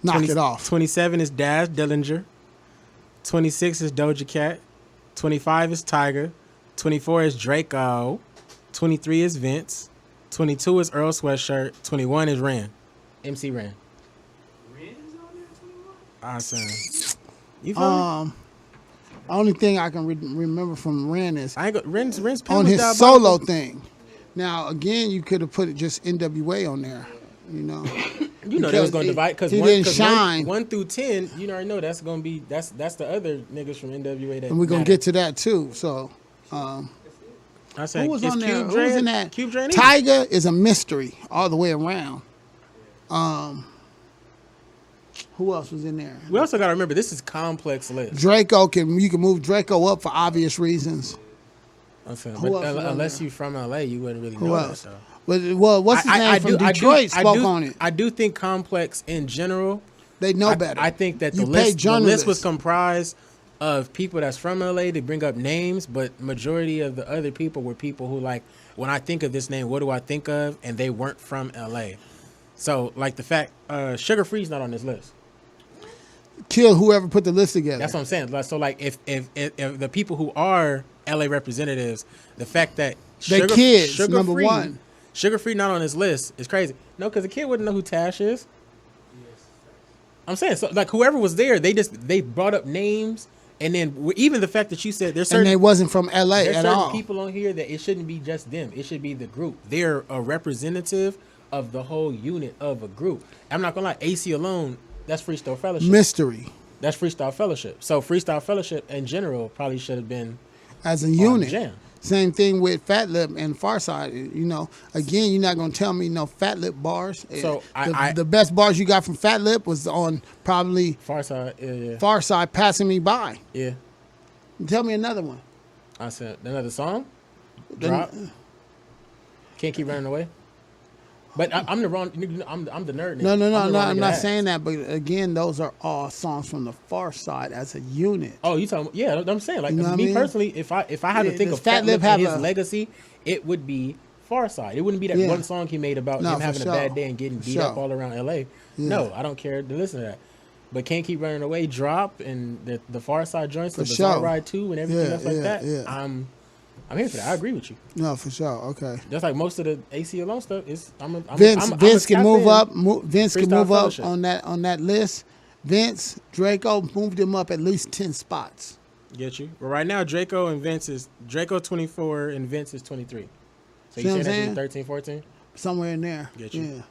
Knock it off. 27 is Daz Dillinger. 26 is Doja Cat. 25 is Tiger. 24 is Draco. 23 is Vince. 22 is Earl Sweatshirt. 21 is Ren. MC Ren. Awesome. You feel me? Only thing I can remember from Ren is I ain't got Ren's pen on was his diabolical. solo thing. Now, again, you could have put it just NWA on there, you know. You know they was going to divide because he didn't shine. 1 through 10. You already know that's going to be that's the other niggas from NWA that. And we're going to matter. get to that, too. So, I said, who was is on there? Cube Who was Dre- in that? Cube Dre? Tiger is a mystery all the way around. Who else was in there? We also got to remember this is complex list. Draco you can move Draco up for obvious reasons. I'm saying, Who but else was on unless there? you from LA, you wouldn't really Who know else? that. But what's his name from Detroit spoke on it. I do think complex in general. They know better. I think that the You pay list was journalists. comprised of people that's from LA to bring up names, but majority of the other people were people who like when I think of this name, what do I think of? And they weren't from LA. So like the fact Sugar Free's not on this list. Kill whoever put the list together. That's what I'm saying. Like, so like if the people who are LA representatives, the fact that They kids, number one. Sugar Free not on this list is crazy. No, because the kid wouldn't know who Tash is. I'm saying, so like whoever was there, they brought up names, and then even the fact that you said there's certain And they wasn't from LA there's at certain all. people on here that it shouldn't be just them. It should be the group. They're a representative of the whole unit of a group. I'm not gonna lie, AC alone, that's Freestyle Fellowship. Mystery. That's Freestyle Fellowship. So Freestyle Fellowship in general probably should have been As a on the unit. jam. Same thing with Fat Lip and Farside. You know, again, you're not gonna tell me no Fat Lip bars. So the best bars you got from Fat Lip was on probably Farside, yeah. Farside passing me by. Yeah. Tell me another one. I said another song. Drop. Can't keep running away. But I'm the wrong. I'm the nerd. No, I'm not ass. saying that. But again, those are all songs from the Far Side as a unit. Oh, you talking? Yeah, I'm saying like You know what me I mean? personally, if I had to think does of Fat Lip have and his a- legacy, it would be Far Side. It wouldn't be that Yeah. one song he made about No, him for having sure. a bad day and getting For beat up sure. all around LA. Yeah. No, I don't care to listen to that. But Can't Keep Running Away, Drop, and the Far Side joints, the For Bizarre sure. Ride 2 and everything Yeah, else like yeah, that. yeah. I'm here for that. I agree with you. No, for sure. Okay. Just like most of the AC alone stuff is. Vince can move up. Vince can Freestyle move up Fellowship. on that list. Vince Draco moved him up at least 10 spots. Get you. Well, right now Draco and Vince is Draco 24 and Vince is 23. So See you what I'm saying saying? that's 13, 14? Somewhere in there. Get you. Yeah.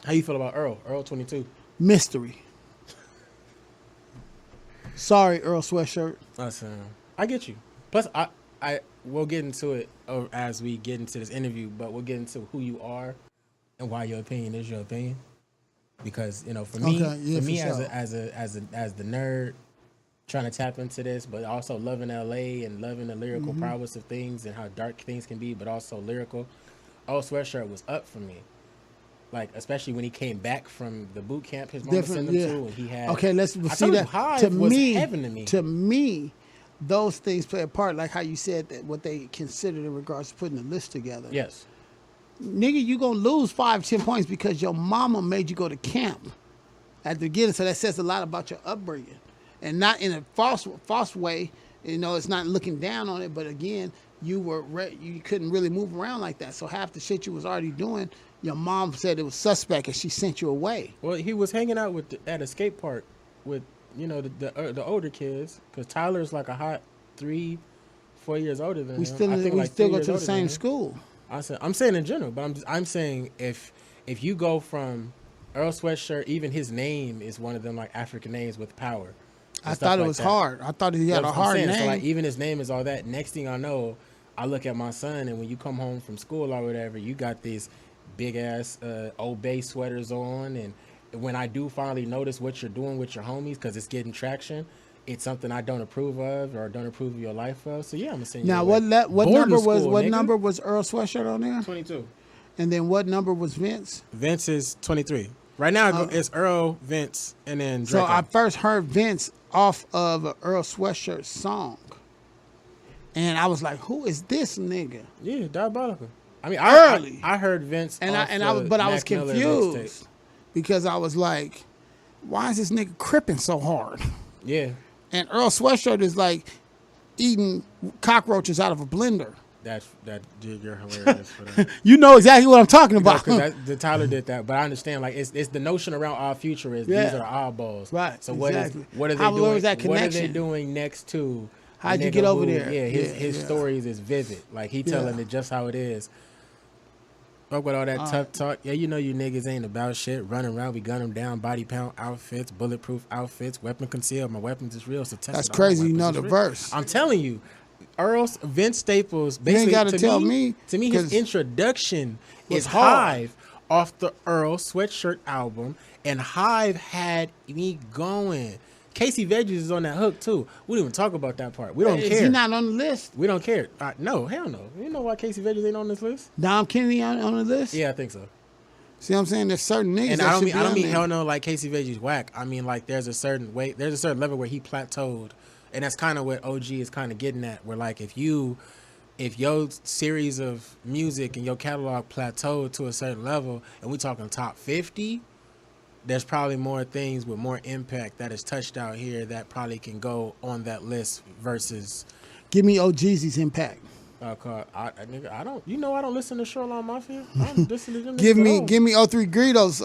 How you feel about Earl? Earl 22. Mystery. Sorry, Earl Sweatshirt. Listen, I get you. Plus, I we'll get into it as we get into this interview, but we'll get into who you are and why your opinion is your opinion. Because for me, Okay, yeah, for sure. as the nerd trying to tap into this, but also loving LA and loving the lyrical Mm-hmm. prowess of things and how dark things can be, but also lyrical. Old Sweatshirt was up for me. Like, especially when he came back from the boot camp his mama sent him to, and he had. Okay, let's I see told you, that. Hive was heaven to me. To me, those things play a part. Like how you said that what they considered in regards to putting the list together. Yes. Nigga, you gonna lose 5-10 points because your mama made you go to camp at the beginning. So that says a lot about your upbringing, and not in a false way. It's not looking down on it, but again, you couldn't really move around like that. So half the shit you was already doing, your mom said it was suspect, and she sent you away. Well, he was hanging out at a skate park with the older kids, because Tyler's like a hot 3-4 years older than We him. still I think like still 3 go years to the older than same him. school. I'm saying in general, but I'm saying if you go from Earl Sweatshirt, even his name is one of them like African names with power. I and stuff thought it like was that. hard. I thought he had That's a what I'm hard saying. name. So like even his name is all that. Next thing I know, I look at my son, and when you come home from school or whatever, you got these big ass Obey sweaters on, and when I do finally notice what you're doing with your homies because it's getting traction, it's something I don't approve of or don't approve of your life of. So yeah, I'm gonna send you Now away. what Boarding number was school, what nigga. number was Earl Sweatshirt on there? 22. And then what number was Vince? Vince is 23. Right now it's Earl, Vince, and then So Draco. I first heard Vince off of an Earl Sweatshirt song, and I was like, "Who is this nigga?" Yeah, Diabolical. I mean, Early. I heard Vince, And off I was, the but I was Mac Miller confused mixtape. because I was like, "Why is this nigga cripping so hard?" Yeah, And Earl Sweatshirt is like eating cockroaches out of a blender. you're hilarious for that. You know exactly what I'm talking about. Because the Tyler did that, but I understand. Like it's the notion around our future is Yeah. these are the oddballs. Right, So exactly. what are they How- doing? where was that What are they connection? doing next to? the How'd you nigga get over who- there? Yeah, his Yeah. stories is vivid. Like he telling Yeah. it just how it is. Fuck with all that tough talk. Yeah, you know you niggas ain't about shit. Running around, we gun them down. Body pound outfits, bulletproof outfits, weapon concealed. My weapons is real. So test That's it, all my crazy. You know weapons the is real. verse. I'm telling you, Vince Staples. ain't Basically, gotta to tell me, To me, his 'cause introduction was is hard. Hive off the Earl Sweatshirt album, and Hive had me going. Casey Veggies is on that hook too. We don't even talk about that part. We don't Is care. he not on the list? We don't care. No, hell no. You know why Casey Veggies ain't on this list? Dom Kennedy on the list? Yeah, I think so. See what I'm saying? There's certain niggas And that I don't should mean be I don't on mean there. hell no like Casey Veggies whack. I mean like there's a certain level where he plateaued, and that's kind of what OG is kind of getting at. Where like if your series of music and your catalog plateaued to a certain level, and we talking top 50, there's probably more things with more impact that is touched out here that probably can go on that list versus. Give me OGZ's impact. Called, nigga, I don't. You know, I don't listen to Shoreline Mafia. I'm listening to them. Give me niggas '03 Greedo's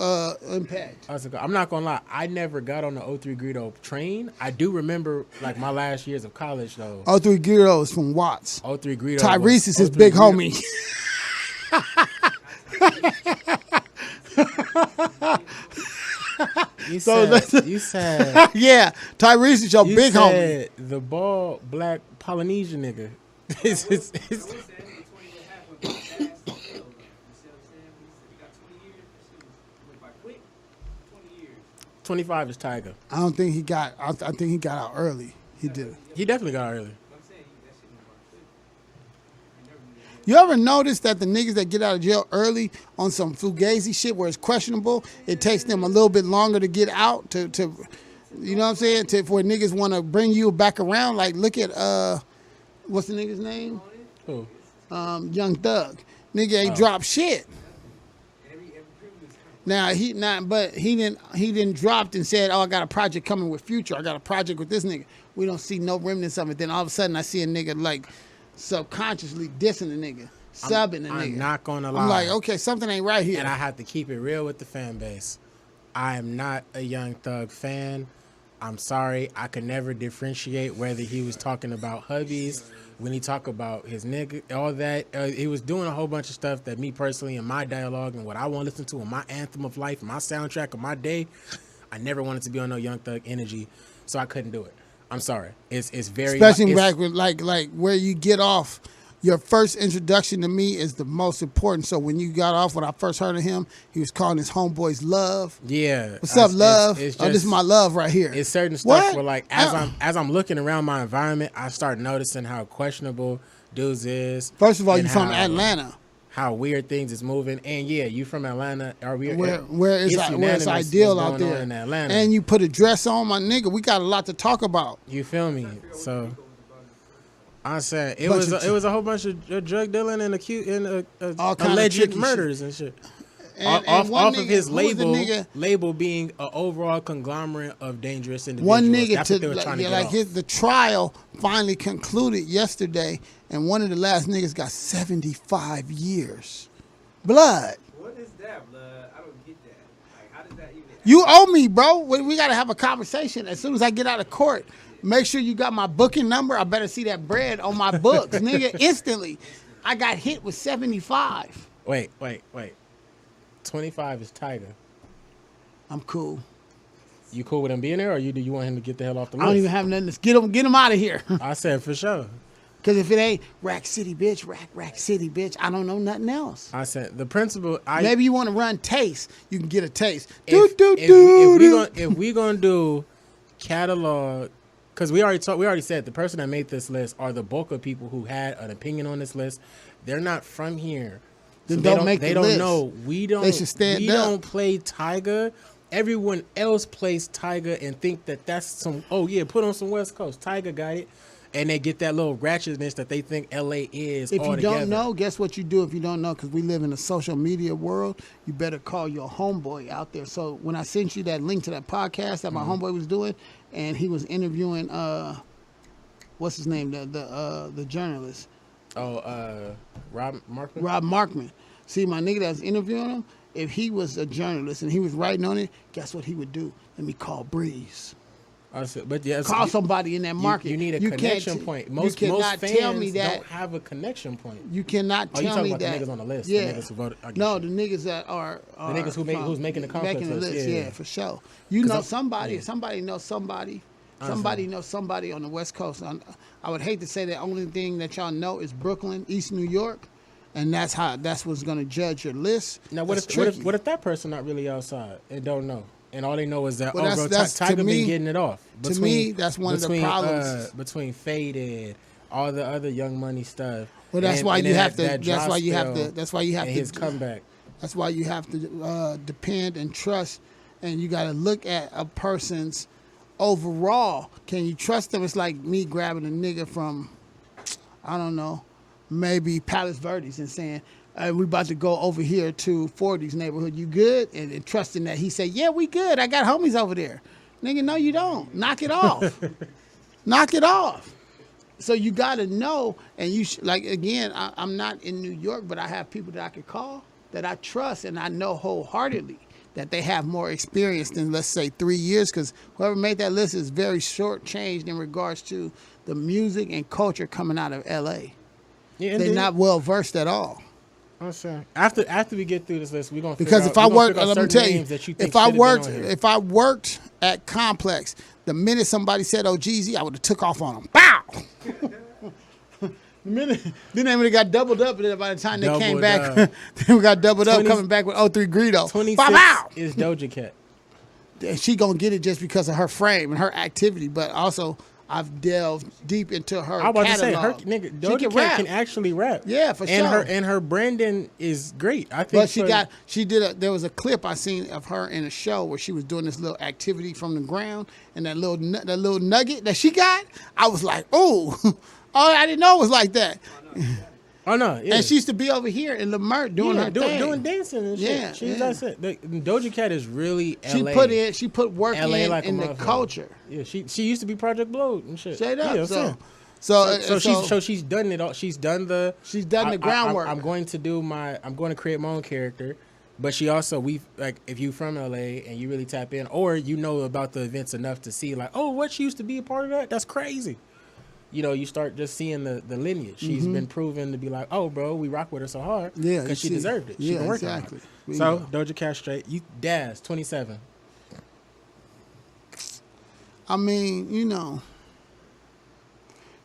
impact. I'm not gonna lie. I never got on the '03 Greedo train. I do remember like my last years of college though. '03 Greedo is from Watts. '03 Greedo. Tyrese is his 03 big Greedo. homie. You said Yeah, Tyrese is your you big homie. said the bald black Polynesian nigga. It's- 25 is Tiger. I don't think he got. I think he got out early. He did. He definitely got out early. You ever notice that the niggas that get out of jail early on some fugazi shit where it's questionable, it takes them a little bit longer to get out to you know what I'm saying? For niggas want to bring you back around. Like look at what's the nigga's name? Who? Young Thug. Nigga ain't dropped shit. Now he didn't drop and said, "Oh, I got a project coming with Future. I got a project with this nigga." We don't see no remnants of it. Then all of a sudden, I see a nigga like subconsciously dissing the nigga, subbing the nigga. I'm not gonna lie. I'm like, okay, something ain't right here. And I have to keep it real with the fan base. I am not a Young Thug fan. I'm sorry. I could never differentiate whether he was talking about hubbies, when he talk about his nigga, all that. He was doing a whole bunch of stuff that me personally in my dialogue and what I want to listen to in my anthem of life, my soundtrack of my day, I never wanted to be on no Young Thug energy, so I couldn't do it. I'm sorry. It's very... Especially back with like where you get off. Your first introduction to me is the most important. So when you got off, when I first heard of him, he was calling his homeboys Love. Yeah. What's up, Love? It's This is my love right here. It's certain stuff What? where like as I'm looking around my environment, I start noticing how questionable dudes is. First of all, and you from how- Atlanta. How weird things is moving, and yeah, you from Atlanta? Are we Where it's unanimous ideal what's out going on there. in Atlanta? And you put a dress on, my nigga. We got a lot to talk about. You feel me? So I said it Bunch of- was a whole bunch of drug dealing and All kind of alleged tricky murders and shit. And off one of nigga- his who was the label, nigga- label being an overall conglomerate of dangerous individuals. One nigga That's what they were trying to get off. the trial finally concluded yesterday, and one of the last niggas got 75 years. Blood. What is that, blood? I don't get that. Like, how does that even? You owe me, bro. We got to have a conversation as soon as I get out of court. Make sure you got my booking number. I better see that bread on my books, nigga. Instantly, I got hit with 75. Wait. 25 is Tiger. I'm cool. You cool with him being there, or do you want him to get the hell off the I list? don't even have nothing to get him out of here. I said for sure. Because if it ain't Rack City, bitch, Rack City, bitch, I don't know nothing else. I said the principle. Maybe you want to run taste. You can get a taste. If we gonna do catalog, because we already said the person that made this list are the bulk of people who had an opinion on this list. They're not from here. So Then they don't make the They don't list. know. We don't. They should stand we up. don't play Tiger. Everyone else plays Tiger and think that that's some. Oh yeah, put on some West Coast. Tiger got it, and they get that little ratchetness that they think LA is. If you altogether. don't know, guess what you do if you don't know? Because we live in a social media world. You better call your homeboy out there. So when I sent you that link to that podcast that my homeboy was doing, and he was interviewing, what's his name, the journalist, Rob Markman. Rob Markman. See, my nigga that's interviewing him, if he was a journalist and he was writing on it, guess what he would do? Let me call Breeze. I said, but yeah, Call somebody in that market. You need a connection point. Most cannot fans tell me that. don't have a connection point. You cannot Oh, you tell talking me about that. the niggas on the list? Yeah. The niggas who voted. I get No, you. the niggas that are The niggas who's making the complex making the list, list. yeah. Yeah, for sure. You 'Cause know I'm- somebody. yeah. Somebody knows somebody. Somebody knows somebody on the West Coast. I would hate to say the only thing that y'all know is Brooklyn, East New York, and that's what's going to judge your list. Now, what That's if tricky. that person not really outside and don't know, and all they know is that Well, that's Tiger to me- been getting it off. to me, that's one of the problems. Between Faded, all the other Young Money stuff. Well, that's and- why and you then have to. that That's why you have dry to. spell That's why you have and to. his comeback. That's why you have to depend and trust, and you got to look at a person's overall. Can you trust them? It's like me grabbing a nigga from, I don't know, maybe Palos Verdes and saying, hey, we about to go over here to 40's neighborhood. You good? And trusting that he said, yeah, we good. I got homies over there. Nigga, no, you don't. Knock it off. Knock it off. So you got to know, and you like again. I'm not in New York, but I have people that I could call that I trust, and I know wholeheartedly that they have more experience than, let's say, 3 years. Because whoever made that list is very short-changed in regards to the music and culture coming out of L.A. Yeah, They're not well versed at all. I'm saying after we get through this list, we're gonna Because if I work, let me tell you, if I worked, worked at Complex, the minute somebody said 𝐂𝐥𝐿, I would have took off on them. Bow. The minute then they would have got doubled up, and then by the time they came back, they got doubled up, coming back with '03 Greedo. 26 is Doja Cat. She gonna get it just because of her frame and her activity, but also I've delved deep into her. I was about catalog. to say, Doja Cat can actually rap. Yeah, for sure. And her branding is great. I think. But there was a clip I seen of her in a show where she was doing this little activity from the ground, and that little nugget that she got, I was like, oh, I didn't know it was like that. Oh no! Yeah. And she used to be over here in Leimert doing her thing. doing dancing and shit. Yeah, That's it. Doja Cat is really LA. She put work LA like in the culture. Yeah, she used to be Project Blue and shit. Straight up. Yeah, so she's done it all. She's done the groundwork. I'm going to create my own character, but she also if you from LA and you really tap in, or you know about the events enough to see like, oh, what she used to be a part of that? That's crazy. You know, you start just seeing the lineage. She's been proven to be like, oh, bro, we rock with her so hard. Yeah, because she deserved it. She can work on it. So Doja Cat straight. You Daz 27. I mean, you know,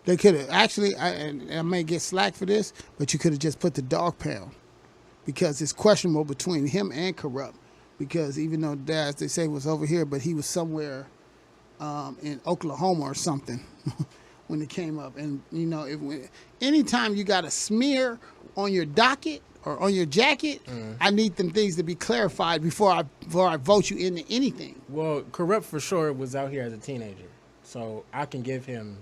they could have actually. I may get slack for this, but you could have just put the dog pound, because it's questionable between him and Corrupt. Because even though Daz, they say, was over here, but he was somewhere in Oklahoma or something. When it came up, and you know, anytime you got a smear on your docket or on your jacket, I need them things to be clarified before I vote you into anything. Well, Corrupt for sure was out here as a teenager, so I can give him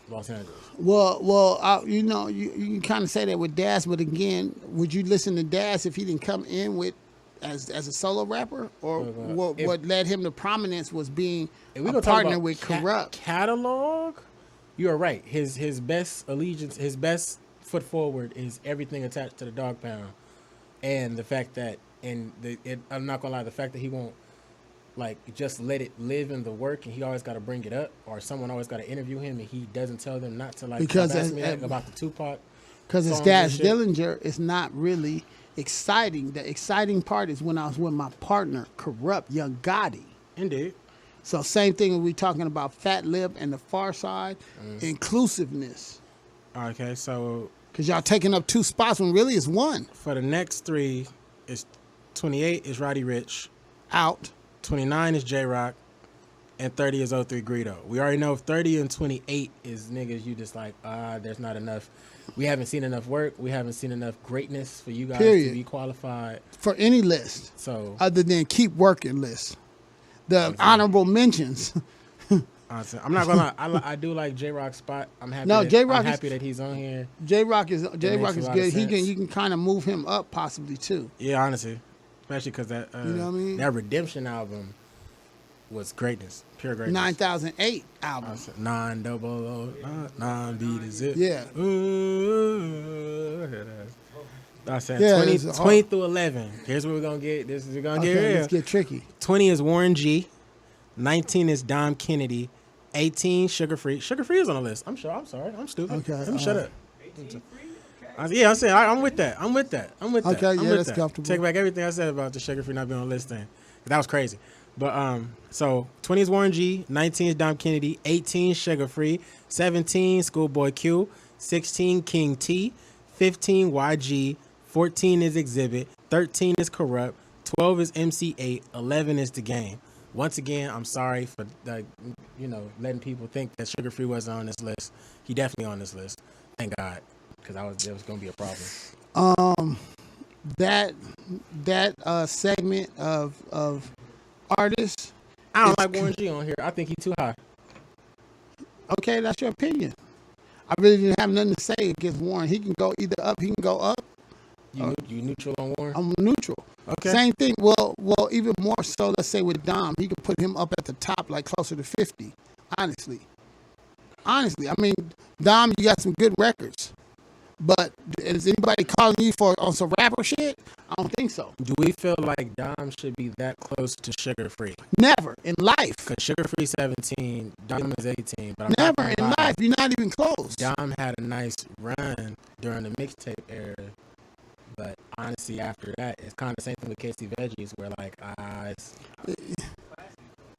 Los Angeles. Well, you know, you can kind of say that with Daz, but again, would you listen to Daz if he didn't come in with as a solo rapper, or what led him to prominence was being a partner with Corrupt? Catalog, you are right. His best allegiance, his best foot forward is everything attached to the dog pound, and the fact that, I'm not gonna lie, the fact that he won't like just let it live in the work, and he always got to bring it up, or someone always got to interview him, and he doesn't tell them not to, like, because ask me about the Tupac. Because it's Daz Dillinger, it's not really exciting. The exciting part is when I was with my partner, Corrupt, Young Gotti. Indeed. So same thing when we talking about Fat Lip and the Far Side, inclusiveness. Okay, so because y'all taking up 2 spots when really it's 1. For the next 3, it's 28 is Roddy Ricch, out. 29 is J-Rock, and 30 is '03 Greedo. We already know if 30 and 28 is niggas, you just like, there's not enough. We haven't seen enough work. We haven't seen enough greatness for you guys to be qualified for any list. So other than keep working list, the honorable mentions. I'm not gonna lie. I do like J-Rock's spot. I'm happy. I'm happy that he's on here. J-Rock is good. You can kind of move him up possibly too. Yeah, honestly, especially because that you know what I mean? That Redemption album was greatnest, pure greatness. 9008 album. 9 beat is it? Yeah. I said 20 through 11. Here's what we're gonna get. This is gonna get real. Let's get tricky. 20 is Warren G. 19 is Dom Kennedy. 18 Sugar Free. Sugar Free is on the list. I'm sure. I'm sorry. I'm stupid. Okay. Let me shut up. 18 free? Yeah, I'm saying I'm with that. I'm with that. Okay, that's comfortable. Take back everything I said about the Sugar Free not being on the list thing. That was crazy. But so 20 is Warren G, 19 is Dom Kennedy, 18 Sugar Free, 17 Schoolboy Q, 16 King T, 15 YG, 14 is Exhibit, 13 is Corrupt, 12 is MC8, 11 is The Game. Once again, I'm sorry for letting people think that Sugar Free wasn't on this list. He definitely on this list. Thank God, because there was gonna be a problem. That segment of artists. I don't like Warren G on here. I think he's too high. Okay, that's your opinion. I really didn't have nothing to say against Warren. He can go either up. He can go up. You neutral on Warren? I'm neutral. Okay. Same thing. Well, even more so. Let's say with Dom, he could put him up at the top, like closer to 50. Honestly. Honestly, I mean, Dom, you got some good records. But is anybody calling you for on some rapper shit? I don't think so. Do we feel like Dom should be that close to Sugar Free? Never in life. Because Sugar Free 17, Dom is 18. But I'm Never not in gonna lie, life. You're not even close. Dom had a nice run during the mixtape era. But honestly, after that, it's kind of the same thing with 𝐂𝐈 where like, it's,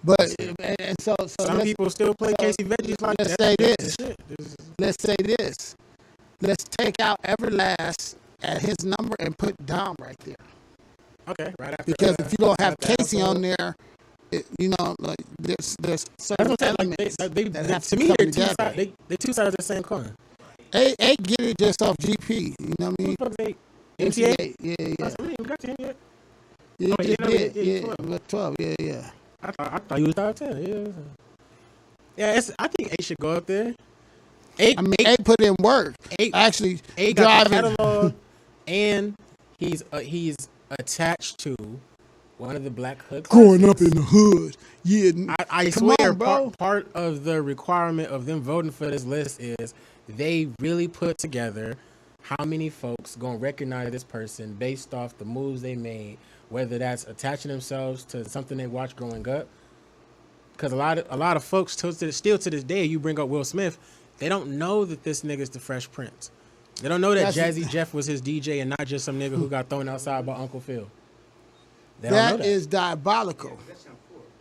But and so some people still play 𝐂𝐈 like let's that. say That's this. the shit. This is- Let's say this. Let's take out Everlast at his number and put Dom right there. Okay, right after Because if you don't have after Casey episode- on there, you know, like there's That's certain what I'm saying. elements Like that have to me, come they're two together. sides. They two sides of the same coin. A get it just off GP. You know what I Who mean? the fuck's eight? MCA. MCA? Yeah, I yeah. said, we ain't got to him yet. Yeah, you Oh, just yeah, no, did. yeah, Yeah, 12. but 12. Yeah, yeah. I thought you was top 10. Yeah, I think A should go up there. I mean, A put in work. A- Actually, A got the driving. catalog, and he's attached to one of the Black Hood. Growing up classics. in the hood. Yeah. I Come swear, on, bro. part of the requirement of them voting for this list is they really put together how many folks gonna recognize this person based off the moves they made, whether that's attaching themselves to something they watched growing up. Because a lot of folks still to this day, you bring up Will Smith, they don't know that this nigga's the Fresh Prince. They don't know that That's- Jazzy Jeff was his DJ and not just some nigga who got thrown outside by Uncle Phil. They don't know That that. is diabolical.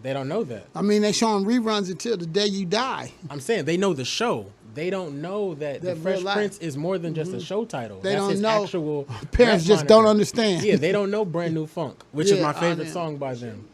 They don't know that. I mean, they showing reruns until the day you die. I'm saying they know the show. They don't know that the That Fresh real life. Prince is more than just a show title. They That's don't his know. actual Parents rap just don't moniker. understand. Yeah, they don't know Brand New Funk, which is Yeah, my I favorite know. song by them.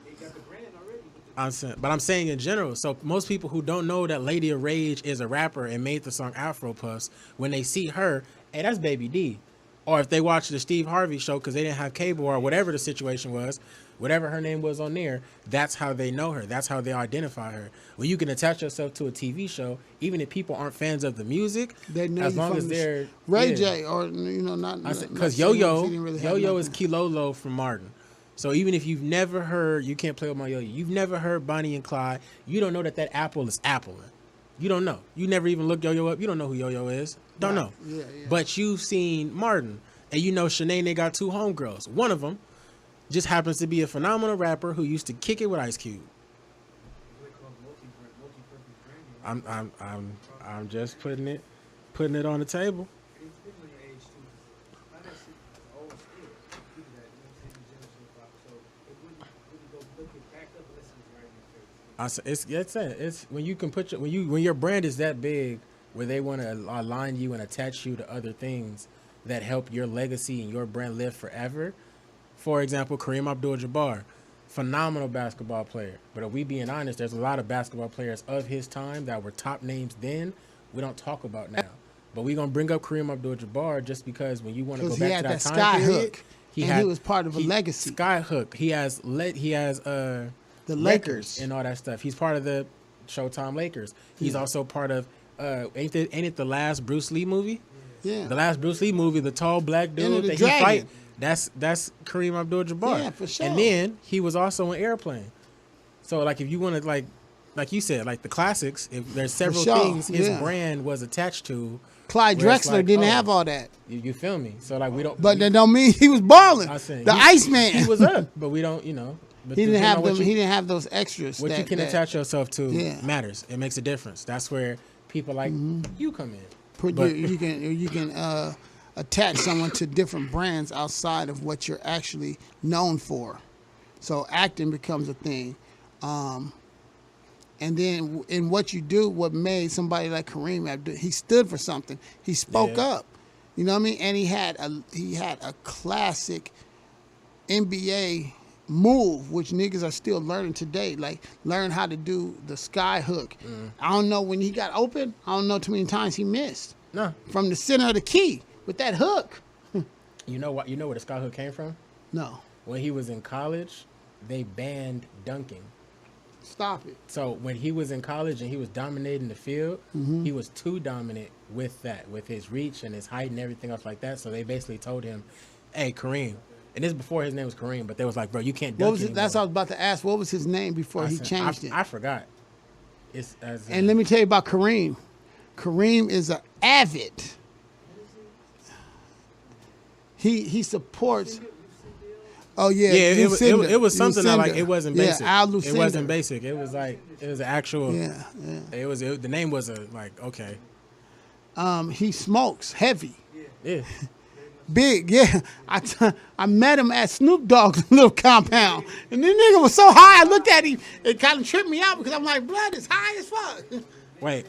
But I'm saying in general. So most people who don't know that Lady of Rage is a rapper and made the song Afro Puffs, when they see her, hey, that's Baby D. Or if they watch the Steve Harvey show because they didn't have cable or whatever the situation was, whatever her name was on there, that's how they know her. That's how they identify her. When you can attach yourself to a TV show, even if people aren't fans of the music, They know as you long from as they're Ray yeah. J or not Because saying Yo-Yo, he didn't really have Yo-Yo is nothing. Kilolo from Martin. So even if you've never heard, you can't play with my Yo-Yo, you've never heard Bonnie and Clyde, you don't know that apple is Apple. You don't know. You never even looked Yo-Yo up. You don't know who Yo-Yo is. Don't know. Yeah, yeah. But you've seen Martin. And you know Shanae, they got two homegirls. One of them just happens to be a phenomenal rapper who used to kick it with Ice Cube. I'm just putting it on the table. It's when you can put when your brand is that big where they want to align you and attach you to other things that help your legacy and your brand live forever. For example, Kareem Abdul-Jabbar, phenomenal basketball player. But if we being honest, there's a lot of basketball players of his time that were top names then we don't talk about now. But we're gonna bring up Kareem Abdul-Jabbar just because when you want to go Because he back had to that that time sky period, hook, and he was part of a legacy. Sky hook. He has the Lakers. and all that stuff. He's part of the Showtime Lakers. He's also part of ain't it the last Bruce Lee movie? Yeah. The last Bruce Lee movie, the tall black Enter dude the that Dragon. he fight. That's Kareem Abdul-Jabbar. Yeah, for sure. And then he was also in Airplane. So like if you want to like you said, like the classics, if there's several sure, things his yeah. brand was attached to. Clyde where it's Drexler like, didn't oh, have all that. You feel me? So like we don't. But that don't mean he was balling. I said, The Iceman. He was up, but we don't. But He didn't depending have on what them. you- He didn't have those extras. What you can attach yourself to Yeah. matters. It makes a difference. That's where people like you come in. Put But- you can attach someone to different brands outside of what you're actually known for. So acting becomes a thing. And then in what you do, what made somebody like Kareem Abdul, he stood for something. He spoke Yeah. up. You know what I mean? And he had a classic NBA move, which niggas are still learning today. Like learn how to do the sky hook. I don't know when he got open. I don't know too many times he missed No, from the center of the key with that hook. you know what? You know where the sky hook came from? No, When he was in college, they banned dunking. stop it. So when he was in college and he was dominating the field, he was too dominant with that, with his reach and his height and everything else like that. So they basically told him, "Hey, Kareem," and this is before his name was Kareem, but they was like, "Bro, you can't dunk What was it? anymore." That's what I was about to ask. What was his name before he changed it? I forgot. It's as And let me tell you about Kareem. Kareem is an avid. He supports. Oh yeah, it was something that like it wasn't basic. Yeah, it wasn't basic. It was like it was an actual. Yeah. The name was like okay. He smokes heavy. Yeah. Big, yeah. I met him at Snoop Dogg's little compound, and this nigga was so high. I looked at him, it kind of tripped me out because I'm like, blood is high as fuck. Wait.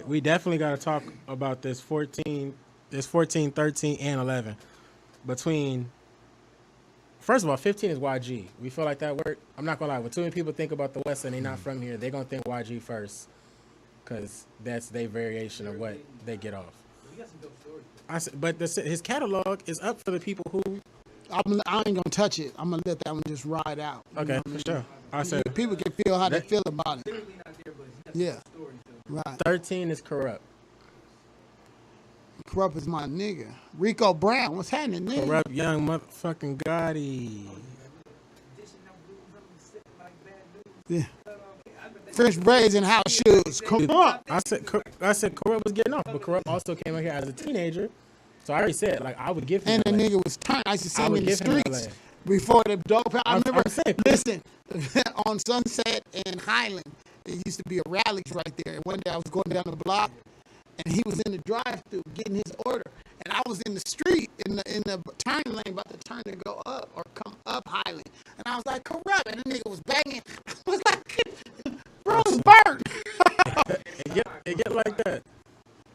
We definitely got to talk about this 14, 13, and 11. Between, first of all, 15 is YG. We feel like that work. I'm not gonna lie. When too many people think about the West and they're not from here, they're gonna think YG first, because that's their variation of what they get off. But his catalog is up for the people who. I ain't gonna touch it. I'm gonna let that one just ride out. Okay, for sure. I said people can feel how they feel about it. Yeah, right. 13 is Corrupt. Corrupt is my nigga. Rico Brown, what's happening, nigga? Corrupt young motherfucking Gotti. Yeah. French braids and house shoes. Corrupt. I said Corrupt was getting off, but Corrupt also came out here as a teenager. So I already said, like, I would give him. And the nigga was turned. I used to see him in the streets before the dope. I remember, listen, on Sunset and Highland, there used to be a rallies right there. And one day I was going down the block, and he was in the drive-thru getting his order. And I was in the street, in the turn lane, about to turn to go up or come up Highland. And I was like, Corrupt. And the nigga was banging. I was like, bro, it's burnt. It get like that.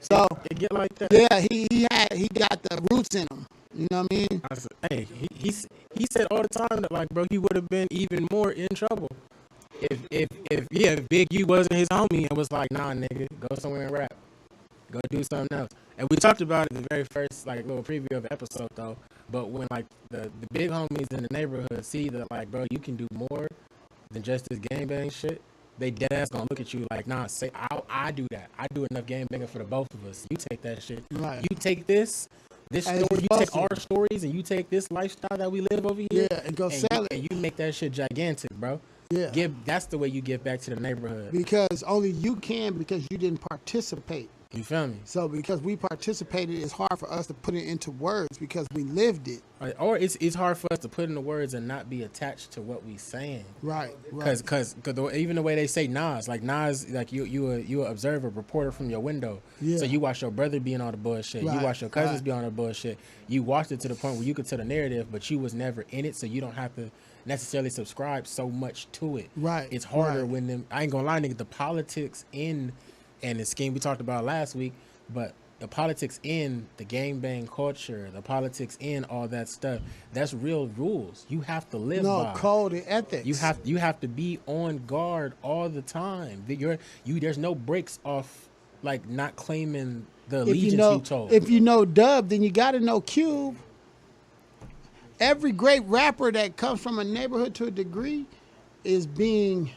So it get like that. Yeah, he got the roots in him. You know what I mean? I said, hey, he said all the time that, like, bro, he would have been even more in trouble if Big U wasn't his homie and was like, nah, nigga, go somewhere and rap, go do something else. And we talked about it in the very first like little preview of the episode though. But when like the big homies in the neighborhood see that, like, bro, you can do more than just this gangbang shit, they dead ass gonna look at you like, nah, say I do that. I do enough game banging for the both of us. You take that shit. Right. You take this story, you take our stories, and you take this lifestyle that we live over here. Yeah, and go sell it. And you make that shit gigantic, bro. Yeah. That's the way you give back to the neighborhood. Because only you can, because you didn't participate. You feel me? So because we participated, it's hard for us to put it into words because we lived it. Or it's hard for us to put into words and not be attached to what we saying. Right. Because even the way they say Nas, like you observe a reporter from your window. Yeah. So you watch your brother be in all the bullshit. Right. You watch your cousins be on the bullshit. You watched it to the point where you could tell the narrative, but you was never in it, so you don't have to necessarily subscribe so much to it. Right. It's harder when them. I ain't gonna lie, nigga. The politics in and the scheme we talked about last week, but the politics in the gangbang culture, the politics in all that stuff, that's real rules. You have to live by. Code and ethics. You have to be on guard all the time. There's no breaks off, like, not claiming the allegiance you told. If you know Dub, then you got to know Cube. Every great rapper that comes from a neighborhood to a degree is being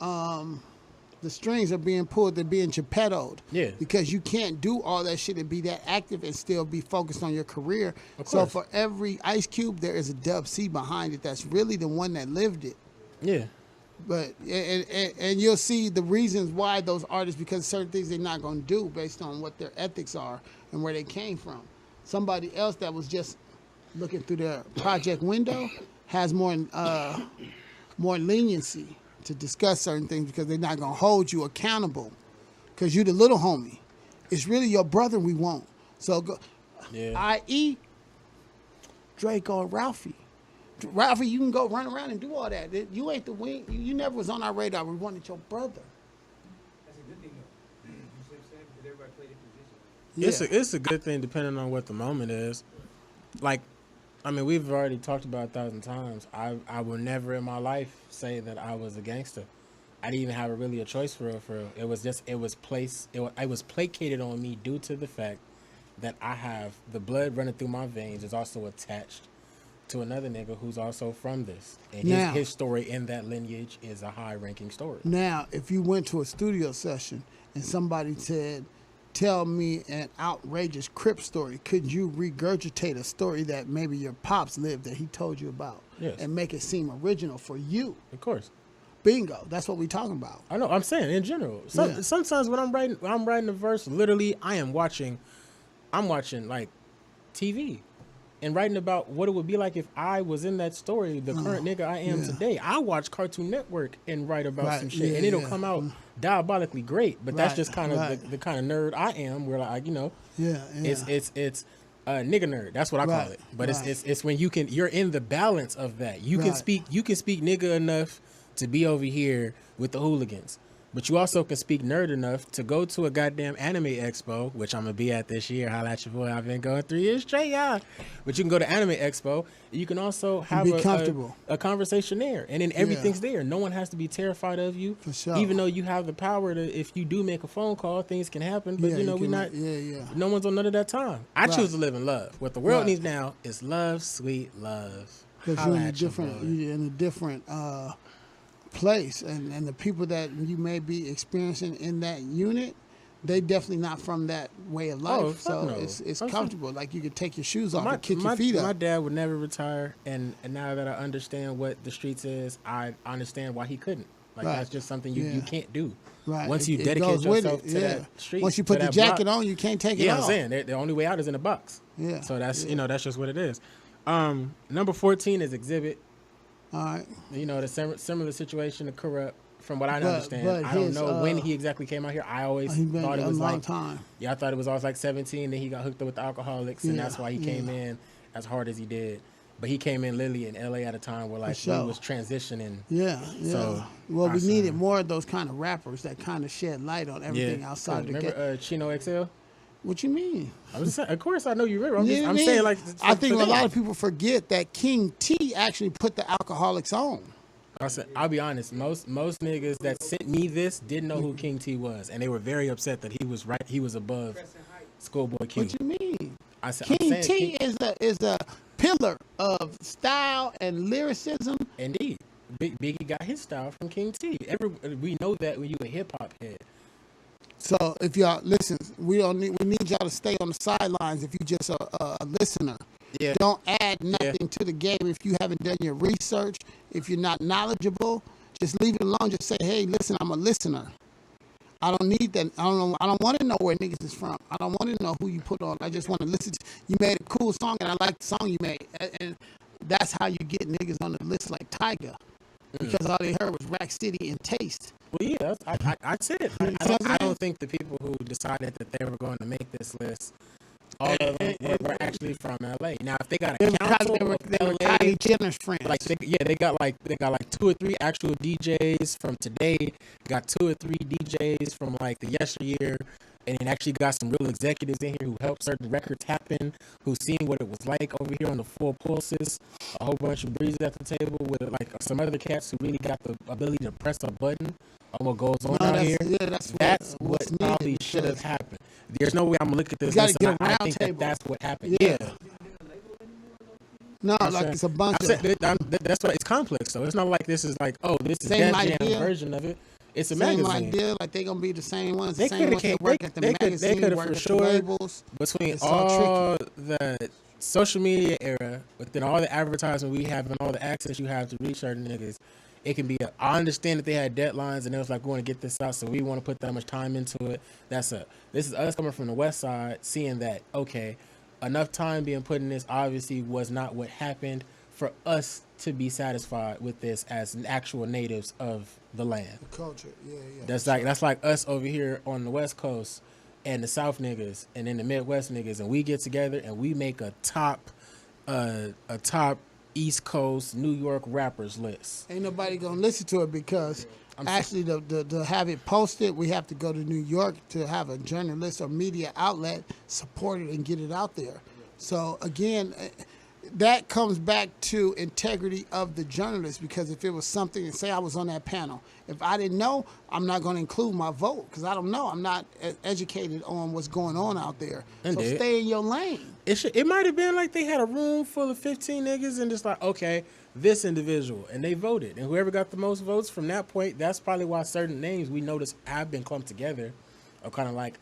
the strings are being pulled, they're being geppettoed. Yeah. Because you can't do all that shit and be that active and still be focused on your career. So for every Ice Cube, there is a Dub C behind it that's really the one that lived it. Yeah. But and you'll see the reasons why those artists, because certain things they're not going to do based on what their ethics are and where they came from. Somebody else that was just looking through their project window has more leniency to discuss certain things because they're not going to hold you accountable because you the little homie. It's really your brother we want. So, i.e., Draco and Ralphie. Ralphie, you can go run around and do all that. You ain't the wing. You never was on our radar. We wanted your brother. That's a good thing, though. You see what I'm saying? Because everybody played their position. Yeah. It's a good thing depending on what the moment is. Like, I mean, we've already talked about 1,000 times. I will never in my life say that I was a gangster. I didn't even have really a choice for real. It was placated on me due to the fact that I have the blood running through my veins is also attached to another nigga who's also from this. And his story in that lineage is a high-ranking story. Now, if you went to a studio session and somebody said, tell me an outrageous Crip story, could you regurgitate a story that maybe your pops lived that he told you about? Yes. And make it seem original for you? Of course. Bingo. That's what we talking about. I know. I'm saying in general. Sometimes when I'm writing a verse, literally, I'm watching like TV and writing about what it would be like if I was in that story, the current nigga I am today. I watch Cartoon Network and write about some shit, and it'll come out diabolically great. But that's just kind of the kind of nerd I am, where like, you know, it's nigga nerd. That's what I call it. But it's when you're in the balance of that. You can speak nigga enough to be over here with the hooligans. But you also can speak nerd enough to go to a goddamn anime expo, which I'm going to be at this year. Holla at your boy. I've been going 3 years straight, y'all. But you can go to anime expo. You can also have a conversation there. And then everything's there. No one has to be terrified of you. For sure. Even though you have the power to, if you do make a phone call, things can happen. But, no one's on none of that time. I choose to live in love. What the world needs now is love, sweet love. Because you're in a different place, and the people that you may be experiencing in that unit, they definitely not from that way of life. It's comfortable. Like you could take your shoes off and kick your feet up. My dad would never retire, and now that I understand what the streets is, I understand why he couldn't. Like that's just something you can't do. Right. Once you dedicate yourself to that street, once you put the jacket on, you can't take it off. Yeah, I'm saying the only way out is in a box. Yeah. So that's that's just what it is. Number 14 is Exhibit. All right. You know, the similar situation to Corrupt, from what I understand. I don't know when he exactly came out here. I always thought it was like time. Yeah, I thought it was always like 17. Then he got hooked up with the alcoholics, and that's why he came in as hard as he did. But he came in literally in LA at a time where like he was transitioning. Yeah. So we needed more of those kind of rappers that kind of shed light on everything outside the game. Remember GxxD? What you mean? I'm just saying, of course I know you remember. I'm saying like I think a lot of people forget that King T actually put the alcoholics on. I'll be honest. Most niggas that sent me this didn't know who King T was, and they were very upset that he was right. He was above Schoolboy Q. What you mean? King T is a pillar of style and lyricism. Indeed, Biggie got his style from King T. We know that when you a hip hop head. So if y'all listen, we need y'all to stay on the sidelines if you just a listener. Yeah. Don't add nothing to the game if you haven't done your research. If you're not knowledgeable, just leave it alone. Just say, hey, listen, I'm a listener. I don't need that. I don't want to know where niggas is from. I don't want to know who you put on. I just want to listen to you. Made a cool song, and I like the song you made. And that's how you get niggas on the list like Tyga. Because all they heard was Rack City and Taste. Well, yeah, I said it. I don't think the people who decided that they were going to make this list, all of them were actually from LA. Now, if they got a council they were Kylie Jenner's friends. Like they got like 2 or 3 actual DJs from today. Got 2 or 3 DJs from like the yesteryear. And then actually got some real executives in here who helped certain records happen, who seen what it was like over here on the 4 Pulses, a whole bunch of Breezy at the table with like some other cats who really got the ability to press a button on what goes on out here. Yeah, that's what probably should have happened. There's no way I'm gonna look at this. I think that's what happened. Yeah. No, it's a bunch of. That's why it's complex though. It's not like this is like, oh, this is that jam version of it. It's a same magazine. Idea, like they gonna be the same ones. The same ones that work at the magazine, they work for at sure, the labels. Between all the social media era, within all the advertisement we have and all the access you have to reach certain niggas, it can be. I understand that they had deadlines and it was like, we want to get this out, so we want to put that much time into it. This is us coming from the West Side, seeing that enough time being put in this obviously was not what happened for us to be satisfied with this as actual natives of the land. The culture, yeah. That's like us over here on the West Coast and the South niggas and then the Midwest niggas, and we get together and we make a top East Coast New York rappers list. Ain't nobody gonna listen to it because actually to have it posted, we have to go to New York to have a journalist or media outlet support it and get it out there. So again, that comes back to integrity of the journalist, because if it was something, and say I was on that panel, if I didn't know, I'm not going to include my vote because I don't know. I'm not educated on what's going on out there. Indeed. So stay in your lane. It might have been like they had a room full of 15 niggas and just like, okay, this individual, and they voted. And whoever got the most votes from that point, that's probably why certain names we notice have been clumped together are kind of like,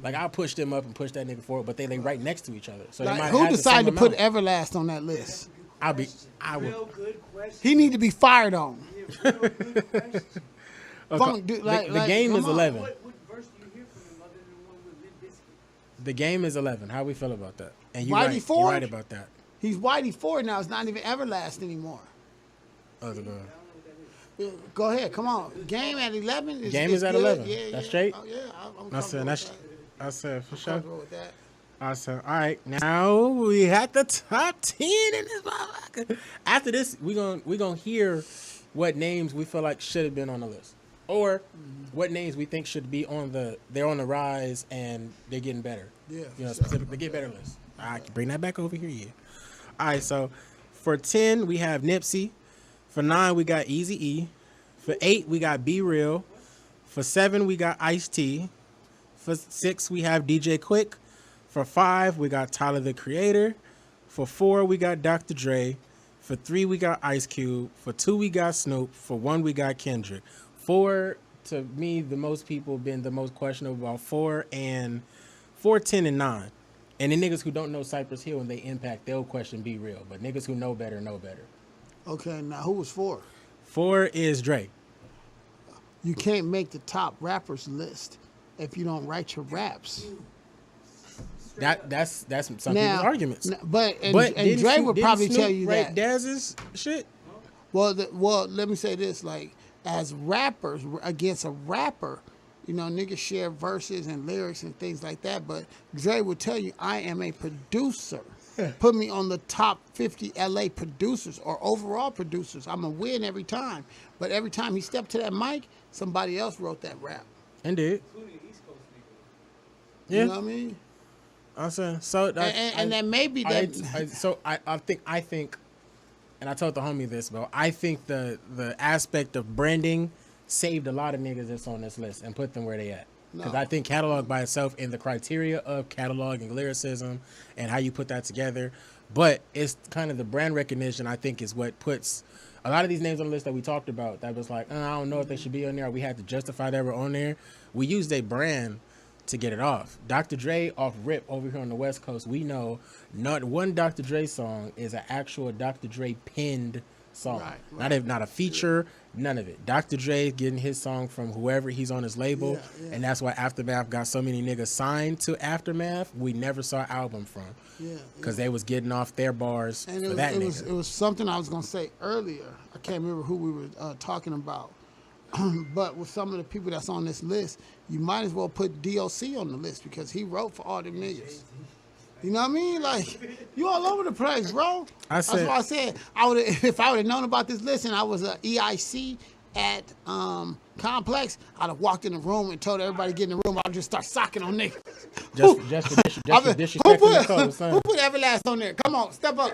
Like I'll push them up and push that nigga forward, but they lay right next to each other. So like, who decided to put Everlast on that list? I will. Real good question. He need to be fired on. Real good question. Funk, dude, The game is come on. 11. What verse do you hear from him other than the one with Limp Bizkit? The game is 11. How we feel about that? And you Whitey right. You Ford? right about that. He's Whitey Ford now. It's not even Everlast anymore. Oh, the Go ahead, come on. Game at 11. Game is at good. 11. Yeah, That's yeah. straight? Oh, yeah, I'm I said comfortable that's. with I said for that. sure. Comfortable with that. I said, all right. Now we had the top 10 in this motherfucker. After this, we gonna hear what names we feel like should have been on the list, or what names we think should be on they're on the rise and they're getting better. Yeah, you know, for sure. specifically get better list. I can bring that back over here. Yeah. All right. So for 10 we have Nipsey. For 9 we got Eazy-E. For 8 we got Be Real. For 7 we got Ice-T. For 6 we have DJ Quick. For 5 we got Tyler the Creator. For 4 we got Dr. Dre. For 3 we got Ice Cube. For 2 we got Snoop. For 1 we got Kendrick. 4, to me, the most people been the most questionable about 4, 10, and 9. And the niggas who don't know Cypress Hill and they impact, they'll question Be Real. But niggas who know better know better. Okay, now who was 4? 4 is Dre. You can't make the top rappers list if you don't write your raps. That's some Now, people's arguments. But didn't Dre Snoop- would didn't probably Snoop tell you write that. Daz's shit. Well, let me say this: like, as rappers against a rapper, you know, niggas share verses and lyrics and things like that. But Dre would tell you, I am a producer. Put me on the top 50 LA producers or overall producers. I'm going to win every time. But every time he stepped to that mic, somebody else wrote that rap. Indeed. Including the East Coast niggas. Yeah. You know what I mean? I'm saying so. And then maybe that. I think, and I told the homie this, but I think the aspect of branding saved a lot of niggas that's on this list and put them where they at. Because No. I think catalog by itself and the criteria of cataloging lyricism and how you put that together, but it's kind of the brand recognition I think is what puts a lot of these names on the list that we talked about that was like, I don't know if they should be on there. Or we had to justify that we're on there. We used a brand to get it off. Dr. Dre off rip over here on the West Coast, we know not one Dr. Dre song is an actual Dr. Dre penned song. Right. Not a feature, none of it. Dr. Dre getting his song from whoever he's on his label, Yeah. and that's why Aftermath got so many niggas signed to Aftermath. We never saw an album from, because they was getting off their bars And for that it nigga. was something I was going to say earlier. I can't remember who we were talking about. But with some of the people that's on this list, you might as well put DOC on the list because he wrote for all them niggas. You know what I mean? Like, you all over the place, bro. That's why I said if I would have known about this list and I was a EIC at Complex, I'd have walked in the room and told everybody to get in the room. I'd just start socking on niggas. Just for disrespecting the code, son. Who put Everlast on there? Come on, step up.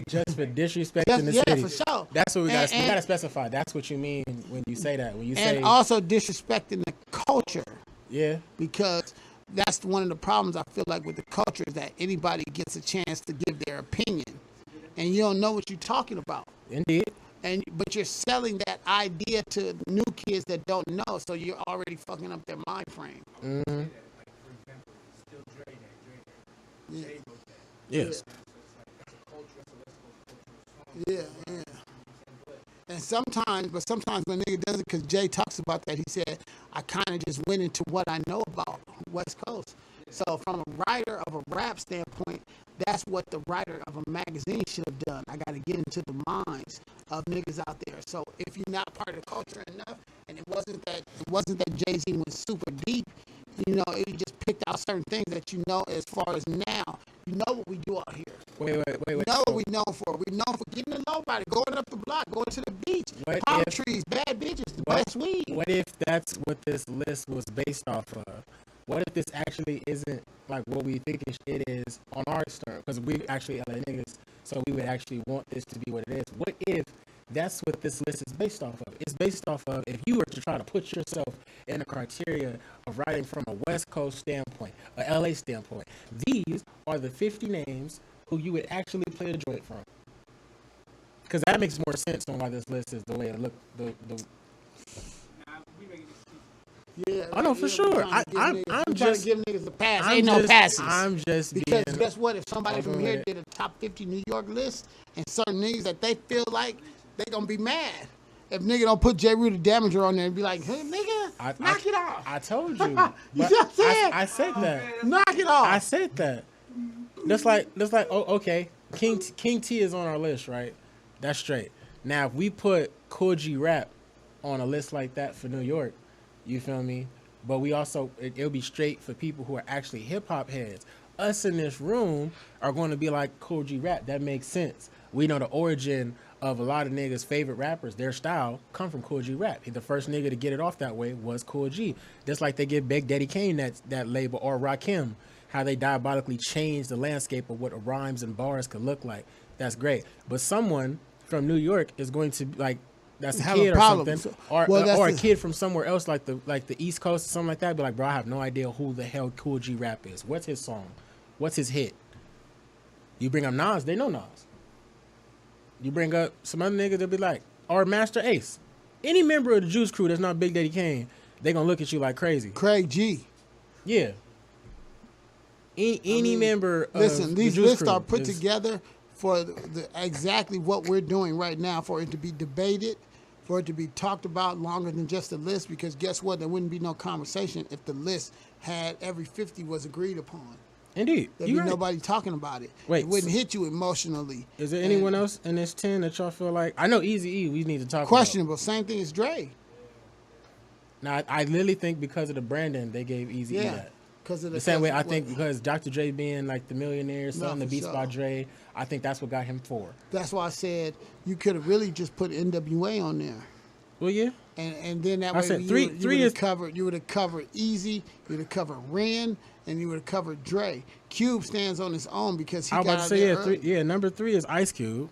Just for disrespecting the Yeah, city. for sure. That's what we got. We And- got to specify. That's what you mean when you say that. When you say, And also disrespecting the culture. yeah, Because that's one of the problems I feel like with the culture is that anybody gets a chance to give their opinion, and you don't know what you're talking about. indeed. But you're selling that idea to new kids that don't know, so you're already fucking up their mind frame. Like, for example, still Dre that. Yeah. Jay wrote that. Yes. So it's like, that's a culture, that's a West Coast cultural song. Yeah. And sometimes when nigga does it, because Jay talks about that, he said, I kind of just went into what I know about West Coast. So from a writer of a rap standpoint, that's what the writer of a magazine should have done. I got to get into the minds of niggas out there. So if you're not part of the culture enough, and it wasn't that Jay-Z went super deep, you know, he just picked out certain things that you know as far as now. You know what we do out here. Wait. We know what we known for. We known for getting a nobody, going up the block, going to the beach, What palm if- trees, bad bitches, the What- best weed. What if that's what this list was based off of? What if this actually isn't like what we think it is on our stern? Because we actually LA niggas, so we would actually want this to be what it is. What if that's what this list is based off of? It's based off of if you were to try to put yourself in the criteria of writing from a West Coast standpoint, a LA standpoint. These are the 50 names who you would actually play a joint from. Because that makes more sense on why this list is the way it looked. Nah, we making excuses. Yeah, I know for sure. I'm trying just to give niggas a pass. I'm Ain't no just- passes. I'm just because being guess what? If somebody open from with here it. did a top 50 New York list and certain niggas that they feel like they gonna be mad if nigga don't put J. Rue the Damager on there and be like, hey nigga, knock it off. I told you. You But see what I'm saying? I said that. Knock it off. I said that. That's like oh, okay. King T is on our list, right? That's straight. Now if we put 𝐂𝐐� rap on a list like that for New York, you feel me? But we also it'll be straight for people who are actually hip hop heads. Us in this room are going to be like 𝐂𝐝 rap. That makes sense. We know the origin of a lot of niggas' favorite rappers. Their style come from 𝐂𝐝 rap. The first nigga to get it off that way was 𝐂𝐝. Just like they give Big Daddy Kane that label, or Rakim, how they diabolically changed the landscape of what rhymes and bars could look like. That's great. But someone from New York is going to like that's a Have a kid or problem. something, Well, or a kid from somewhere else like the East Coast or something like that. Be like, bro, I have no idea who the hell 𝐂𝐝 rap is. What's his song? What's his hit? You bring up Nas, they know Nas. You bring up some other niggas, they'll be like, or Master Ace. Any member of the Juice Crew that's not Big Daddy Kane, they gonna look at you like crazy. Craig G. Yeah. Any member of Listen, the these Juice lists Crew are put is- together for exactly what we're doing right now, for it to be debated, for it to be talked about longer than just a list, because guess what? There wouldn't be no conversation if the list had every 50 was agreed upon. Indeed. There'd You be right. nobody talking about it. Wait, It wouldn't hit you emotionally. Is there anyone else in this 10 that y'all feel like? I know Eazy-E we need to talk Questionable. Same thing as Dre. about. Now, I literally think because of the branding, they gave Eazy-E Yeah. that. Because of The same way I what- think because Dr. Dre being like the millionaire, selling the for beats by sure. Dre, I think that's what got him 4. That's why I said you could have really just put NWA on there. Well, yeah. And then that I way said you three- would three have is- covered Easy, you would have covered Ren, and you would have covered Dre. Cube stands on his own because he I was got about to out say, there yeah, early. number 3 is Ice Cube.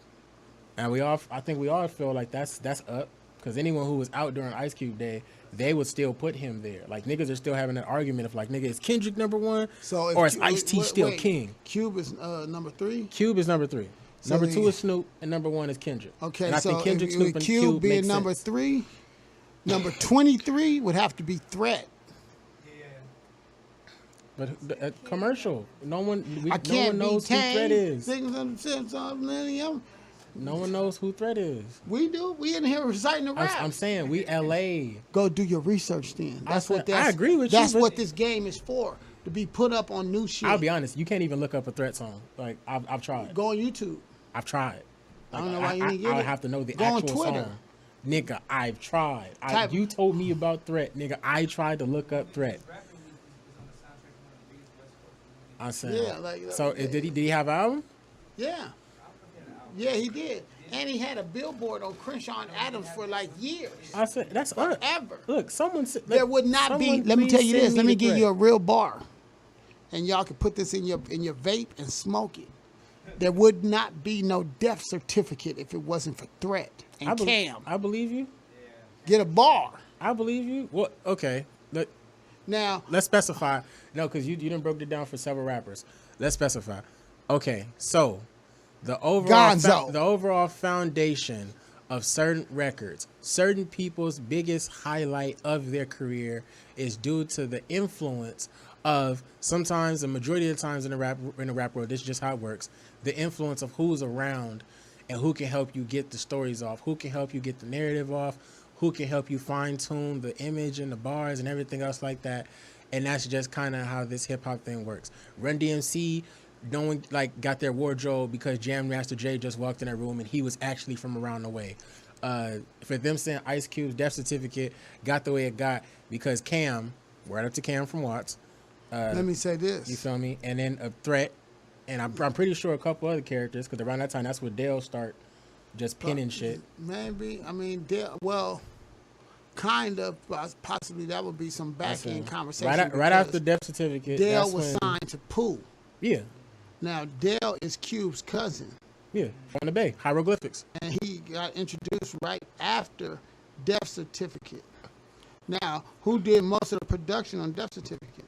And I think we all feel like that's up. Because anyone who was out during Ice Cube Day, they would still put him there. Like, niggas are still having that argument of like, nigga, is Kendrick number 1? So if or is Cu- Ice-T wait, still wait. king? Cube is number 3. Cube is number 3. So Number then- 2 is Snoop, and number 1 is Kendrick. Okay, and I so think Kendrick, if, Snoop, with and Cube being makes number sense. 3, number 23 would have to be Threat. But commercial. No one I knows who can't Threat be is. tamed. No one knows who Threat is. We do. We in here reciting the rap. I'm saying we LA. Go do your research then. I agree with you, That's but- what this game is for. To be put up on new shit. I'll be honest, you can't even look up a Threat song. Like I've tried. Go on YouTube. I've tried. I don't know why you didn't get I would it. have to know the Go on actual Twitter. song. Nigga, I've tried. Type- You told me about Threat. Nigga, I tried to look up Threat. I said. Yeah, like- So did he have an album? Yeah. Yeah, he did. And he had a billboard on Crenshaw and Adams for like years. I said that's up. Forever. Look, someone said There would not be. someone Let me please tell you send this. Let me the give Threat. you a real bar, and y'all can put this in your vape and smoke it. There would not be no death certificate if it wasn't for Threat and Cam. I believe you. Get a bar. I believe you. Well, okay. Now, Let's specify. No, because you done broke it down for several rappers. Let's specify. Okay, so the Gonzo. the overall foundation of certain records, certain people's biggest highlight of their career is due to the influence of sometimes the majority of the times in the rap world. This is just how it works. The influence of who's around and who can help you get the stories off, who can help you get the narrative off, who can help you fine tune the image and the bars and everything else like that. And that's just kind of how this hip hop thing works. Run DMC, no one got their wardrobe because Jam Master Jay just walked in that room and he was actually from around the way. For them saying Ice Cube's death certificate got the way it got because Cam, right up to Cam from Watts. let me say this. You feel me? And then a Threat, and I'm pretty sure a couple other characters because around that time that's where Dale start just pinning shit. Maybe. I mean, well, kind of. Possibly that would be some back end conversation. Right after because death certificate. Dale that's was when- signed to Pooh. Yeah, Now, Dale is Cube's cousin, yeah, from the Bay, hieroglyphics. and he got introduced right after Death Certificate. Now, who did most of the production on Death Certificate?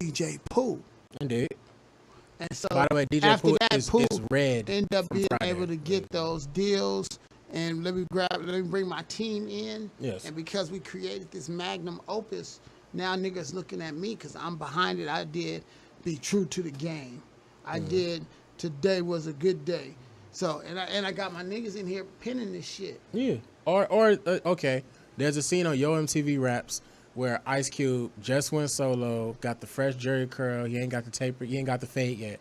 DJ Pooh. Indeed. And so By the way, DJ after Pooh that, is Pooh red ended up from being Friday. able to get those deals and let me bring my team in. Yes. And because we created this magnum opus, now niggas looking at me because I'm behind it. I did Be True to the Game. I did Today Was a Good Day. So and I got my niggas in here pinning this shit. Yeah. Or okay. There's a scene on Yo MTV Raps where Ice Cube just went solo, got the fresh jerry curl. He ain't got the taper. He ain't got the fade yet.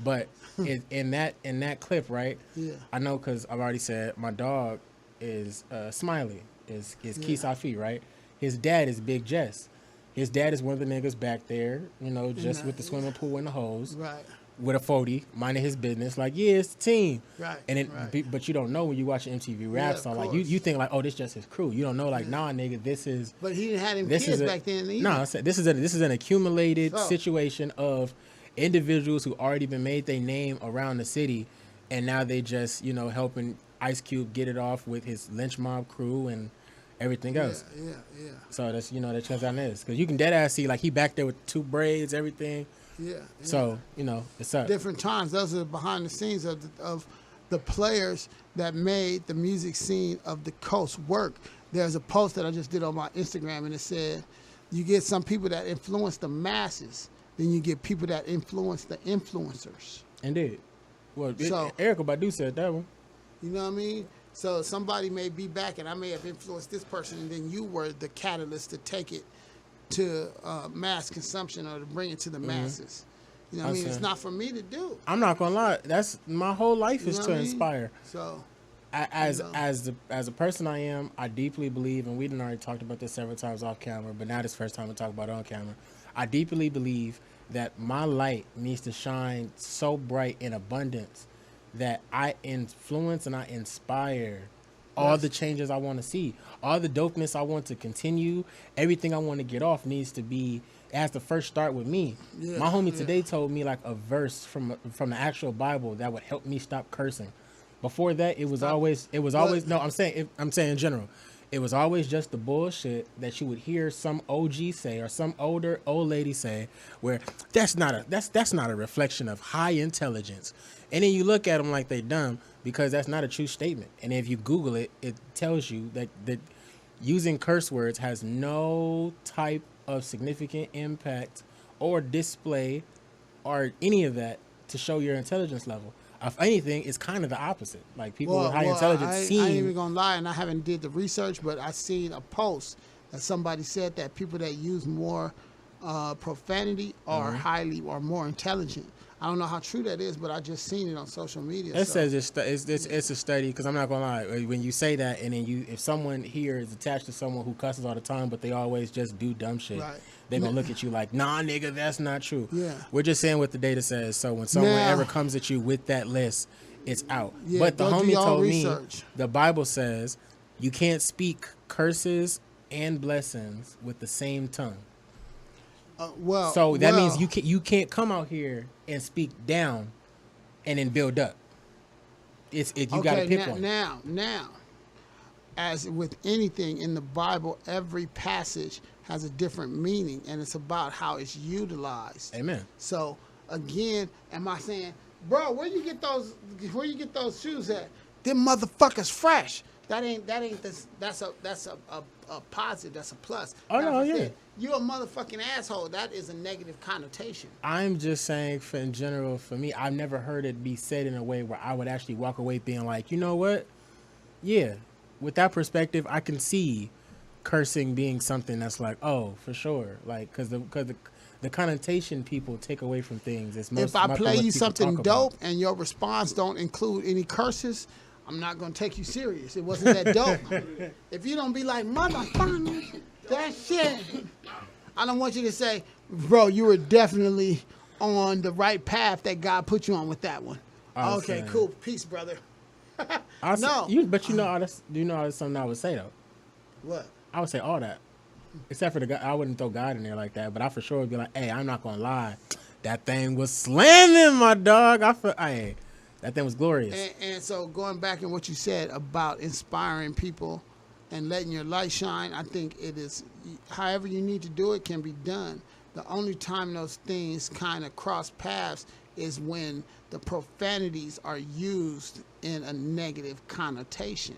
But in that clip, right? Yeah. I know because I've already said my dog is Smiley, is 𝐂𝐱𝐥𝐝, right? His dad is Big Jess. His dad is one of the niggas back there, you know, just with the swimming pool and the hose. Right. With a 40, minding his business, like, yeah, it's the team. Right. And but you don't know when you watch MTV Rap song, like you think like, oh, this just his crew. You don't know, like, nah, nigga, this is. But he didn't have them kids back then either. No, this is an accumulated situation of individuals who already been made their name around the city, and now they just, you know, helping Ice Cube get it off with his lynch mob crew and everything else. Yeah. So that's, you know, that comes down to this, because you can dead ass see like he back there with 2 braids, everything. Yeah. So, you know, it's up. Different times. Those are behind the scenes of the players that made the music scene of the coast work. There's a post that I just did on my Instagram, and it said, you get some people that influence the masses, then you get people that influence the influencers. Indeed. Well, So- Erykah Badu said that one. You know what I mean? So somebody may be back, and I may have influenced this person, and then you were the catalyst to take it to mass consumption or to bring it to the masses. You know what I mean? It's not for me to do. I'm not gonna lie. That's my whole life is You know to what I mean? inspire. So As a person I am, I deeply believe, and we done already talked about this several times off camera, but now this first time to talk about it on camera. I deeply believe that my light needs to shine so bright in abundance that I influence and I inspire all the changes I want to see, all the dopeness I want to continue, everything I want to get off needs to be. It has to first start with me. Yeah, My homie today told me like a verse from the actual Bible that would help me stop cursing. Before that, it was always no. I'm saying in general, it was always just the bullshit that you would hear some OG say or some old lady say, where that's not a reflection of high intelligence. And then you look at them like they dumb because that's not a true statement. And if you Google it, it tells you that using curse words has no type of significant impact or display or any of that to show your intelligence level. If anything, it's kind of the opposite. Like people with high intelligence I ain't even gonna lie, and I haven't did the research, but I seen a post that somebody said that people that use more profanity are more intelligent. I don't know how true that is, but I just seen it on social media. It says it's a study, because I'm not gonna lie. When you say that, and then if someone here is attached to someone who cusses all the time, but they always just do dumb shit, they're gonna look at you like, nah, nigga, that's not true. Yeah. We're just saying what the data says. So when someone ever comes at you with that list, it's out. Yeah, but the go do homie your own told research. me the Bible says you can't speak curses and blessings with the same tongue. So that means you can't come out here and speak down and then build up. You got to pick one. Now, as with anything in the Bible, every passage has a different meaning, and it's about how it's utilized. Amen. So again, am I saying, bro, where you get those shoes at? Them motherfuckers fresh. That's a positive. That's a plus. Oh, no, yeah. You're a motherfucking asshole. That is a negative connotation. I'm just saying, in general, for me, I've never heard it be said in a way where I would actually walk away being like, you know what? Yeah, with that perspective, I can see cursing being something that's like, oh, for sure. Like, because the connotation people take away from things is most. If I play you something dope and your response don't include any curses, I'm not going to take you serious. It wasn't that dope. If you don't be like, motherfucker, that shit. I don't want you to say, bro, you were definitely on the right path that God put you on with that one. Okay, cool. Peace, brother. No. But you know, do you know that's something I would say, though? What? I would say all that. Except for I wouldn't throw God in there like that. But I for sure would be like, hey, I'm not going to lie. That thing was slamming, my dog. That thing was glorious. And so going back in what you said about inspiring people and letting your light shine, I think it is, however you need to do it can be done. The only time those things kind of cross paths is when the profanities are used in a negative connotation.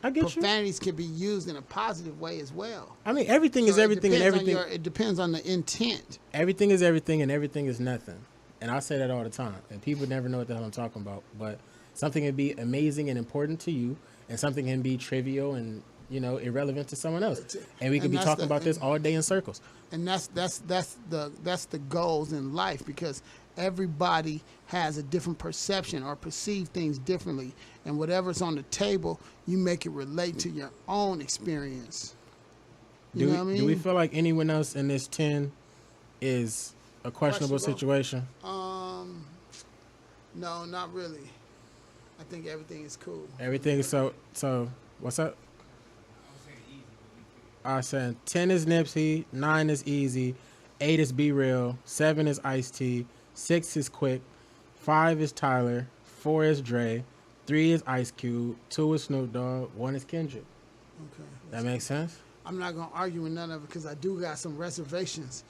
I get you. Profanities can be used in a positive way as well. I mean, everything is everything and everything. It depends on the intent. Everything is everything and everything is nothing. And I say that all the time. And people never know what the hell I'm talking about. But something can be amazing and important to you, and something can be trivial and, irrelevant to someone else. And we can be talking about this all day in circles. And that's the goals in life, because everybody has a different perception or perceive things differently. And whatever's on the table, you make it relate to your own experience. You know what I mean? Do we feel like anyone else in this 10 is a questionable situation? No, not really. I think everything is cool. Everything is so what's up? I said 10 is Nipsey, 9 is Easy, 8 is Be Real, 7 is Ice-T, 6 is Quick, 5 is Tyler, 4 is Dre, 3 is Ice Cube, 2 is Snoop Dogg, 1 is Kendrick. Okay. That makes sense? I'm not going to argue with none of it because I do got some reservations.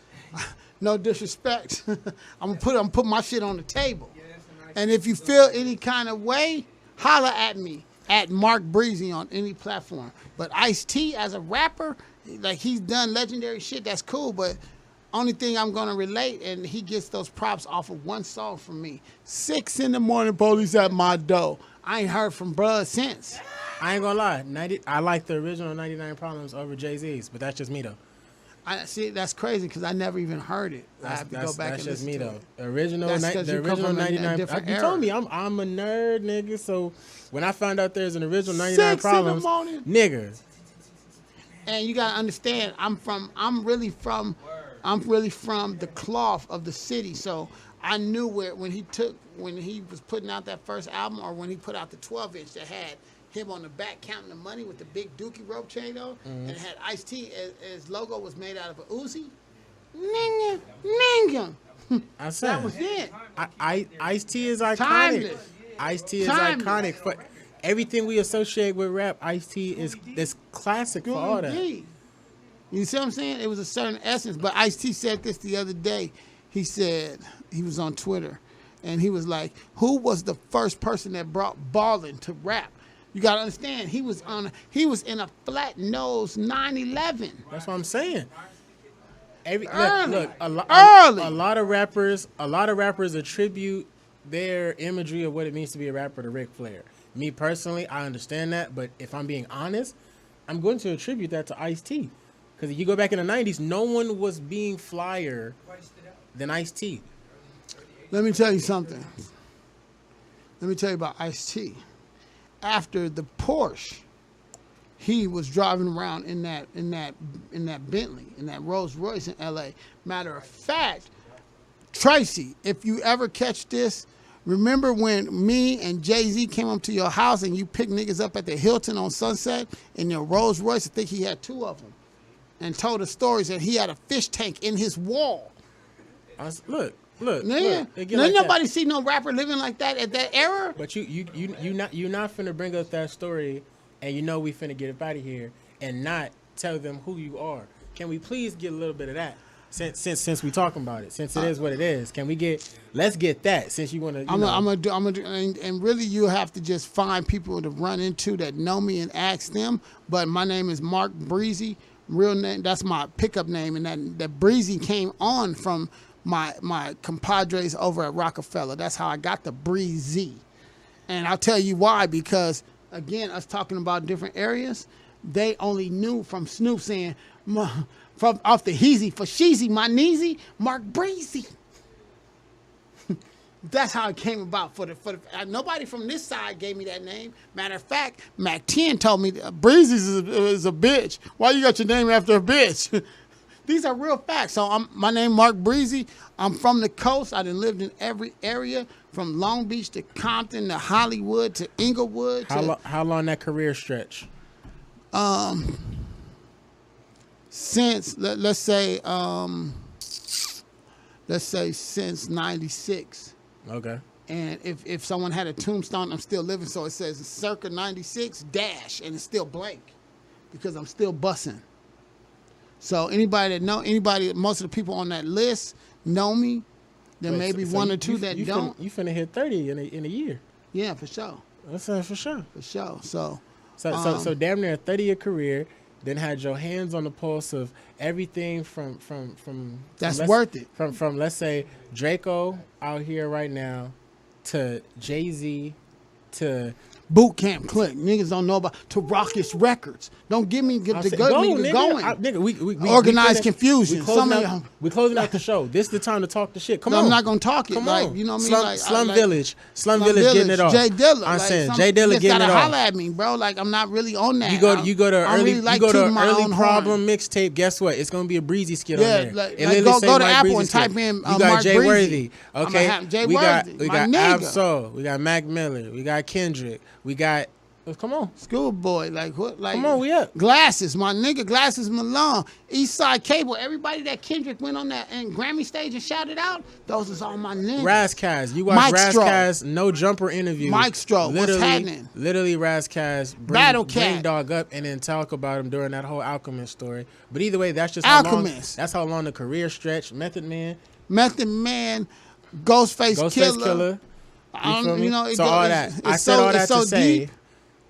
No disrespect. I'm gonna put my shit on the table. And if you feel any kind of way, holla at me at Mark Breezy on any platform. But Ice-T as a rapper, like, he's done legendary shit, that's cool, but only thing I'm gonna relate, and he gets those props off of one song from me. 6 in the morning, police at my door. I ain't heard from bruh since. I ain't gonna lie. I like the original 99 Problems over Jay-Z's, but that's just me though. I see, that's crazy because I never even heard it. I have to go back and listen to it. That's just me though. The original 99. You era. told me I'm a nerd, nigga. So when I found out there's an original 99 Problems, nigga. And you gotta understand, I'm really from the cloth of the city. So I knew when he was putting out that first album, or when he put out the 12-inch that had him on the back counting the money with the big dookie rope chain on, and it had Ice-T. His logo was made out of a Uzi. Nigga. I said that was it. Ice-T is iconic. Timeless. Ice-T is iconic for everything we associate with rap. Ice-T is classic for all that. You see what I'm saying? It was a certain essence. But Ice-T said this the other day. He said, he was on Twitter, and he was like, who was the first person that brought ballin' to rap? You gotta understand, he was in a flat nose 911. That's what I'm saying. Early. A lot of rappers attribute their imagery of what it means to be a rapper to Ric Flair. Me personally, I understand that, but if I'm being honest, I'm going to attribute that to Ice-T. Because if you go back in the 90s, no one was being flyer than Ice-T. Let me tell you something. Let me tell you about Ice-T. After the Porsche, he was driving around in that Bentley, in that Rolls Royce in LA. Matter of fact, Tracy, if you ever catch this, remember when me and Jay-Z came up to your house and you picked niggas up at the Hilton on Sunset in your Rolls Royce? I think he had 2 of them, and told us stories that he had a fish tank in his wall. Look. Nobody see no rapper living like that at that era. But you're not finna bring up that story, and we finna get up out of here and not tell them who you are. Can we please get a little bit of that? Since we talking about it, since it is what it is, let's get that, since you want to. I'm gonna do, and really you have to just find people to run into that know me and ask them. But my name is Mark Breezy, real name. That's my pickup name, and that Breezy came on from my compadres over at Rockefeller. That's how I got the Breezy. And I'll tell you why, because, again, us talking about different areas, they only knew from Snoop saying, from off the Heezy for Sheezy, my Neezy, Mark Breezy. That's how it came about. For the nobody from this side gave me that name. Matter of fact, Mac 10 told me Breezy is a bitch. Why you got your name after a bitch? These are real facts. So my name Mark Breezy. I'm from the coast. I done lived in every area, from Long Beach to Compton to Hollywood to Inglewood. How long that career stretch? Since let's say since '96. Okay. And if someone had a tombstone, I'm still living, so it says circa 96 dash, and it's still blank because I'm still bussing. So most of the people on that list know me, There may be one or two that don't. You finna hit 30 in a year. Yeah, for sure. That's for sure. For sure. So damn near a 30-year career. Then had your hands on the pulse of everything from that's worth it. From let's say Draco out here right now to Jay-Z to Boot Camp Click. Niggas don't know about to Raucous Records. Don't give me the good nigga going. Nigga, we Organized Confusion. We closing out the show. This is the time to talk the shit. Come on. I'm not gonna talk it. Come like, on. You know what I mean? Like, Slum Village getting it off. Jay Dilla. I'm saying Jay Dilla getting it off. Holler at me, bro. Like I'm not really on that. You go to early own problem mixtape. Guess what? It's gonna be a Breezy skit on there. Go to Apple and type in you got Jay Worthy. Okay. We got Ab-Soul. We got Mac Miller. We got Kendrick. We got. Come on. Schoolboy, like what? Like come on, we up. Glasses, my nigga, Glasses Malone, Eastside Cable, everybody that Kendrick went on that and Grammy stage and shouted out, those is all my niggas. Razzcast, you watch Razzcast No Jumper interview. Mike Stroh, what's happening? Literally Razzcast bring dog up and then talk about him during that whole Alchemist story. But either way, that's just that's how long the career stretched. Method Man, Ghostface Killer. You feel me? You know, so all that. I said all that to say.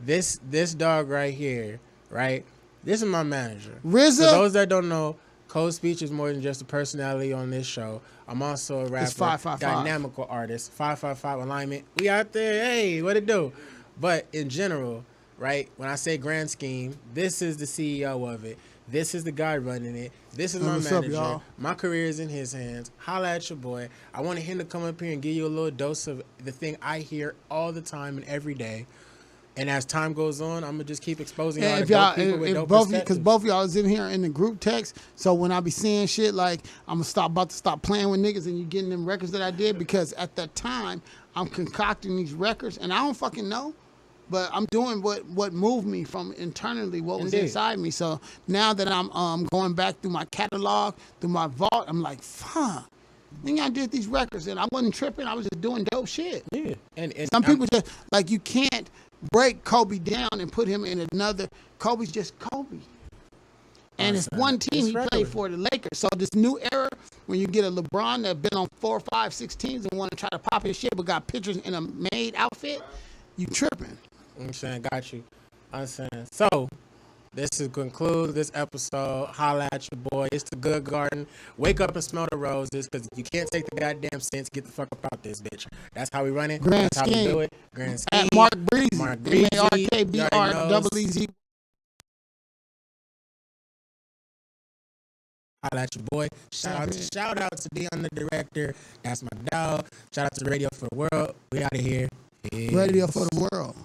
This dog right here, right? This is my manager. RZA. For those that don't know, Code Speech is more than just a personality on this show. I'm also a rapper, it's 555. dynamical artist, 555 alignment. We out there, hey, what it do? But in general, right, when I say grand scheme, this is the CEO of it. This is the guy running it. This is my manager. Up, my career is in his hands. Holla at your boy. I wanted him to come up here and give you a little dose of the thing I hear all the time and every day. And as time goes on, I'm gonna just keep exposing y'all to dope people with dope perspectives. Because both of y'all is in here in the group text. So when I be seeing shit like I'm about to stop playing with niggas and you getting them records that I did, because at that time I'm concocting these records and I don't fucking know, but I'm doing what moved me from internally, what was inside me. So now that I'm going back through my catalog, through my vault, I'm like, fuck. Then I did these records and I wasn't tripping. I was just doing dope shit. Yeah, and some people just like you can't break Kobe down and put him in another. Kobe's just Kobe. And it's one team he played for, the Lakers. So this new era, when you get a LeBron that been on 4, 5, 6 teams and want to try to pop his shit but got pictures in a made outfit, you tripping. I'm saying, got you. I'm saying. So, this is conclude this episode. Holla at your boy. It's the Good Garden. Wake up and smell the roses, because you can't take the goddamn sense. Get the fuck up out this bitch. That's how we run it. Grand That's scheme. How we do it. Grand scheme. At Mark Breezy. MarkBreezy. MarkBreezy. Holla at your boy. Shout out to Dion, the director. That's my dog. Shout out to Radio for the World. We out of here. Peace. Radio for the World.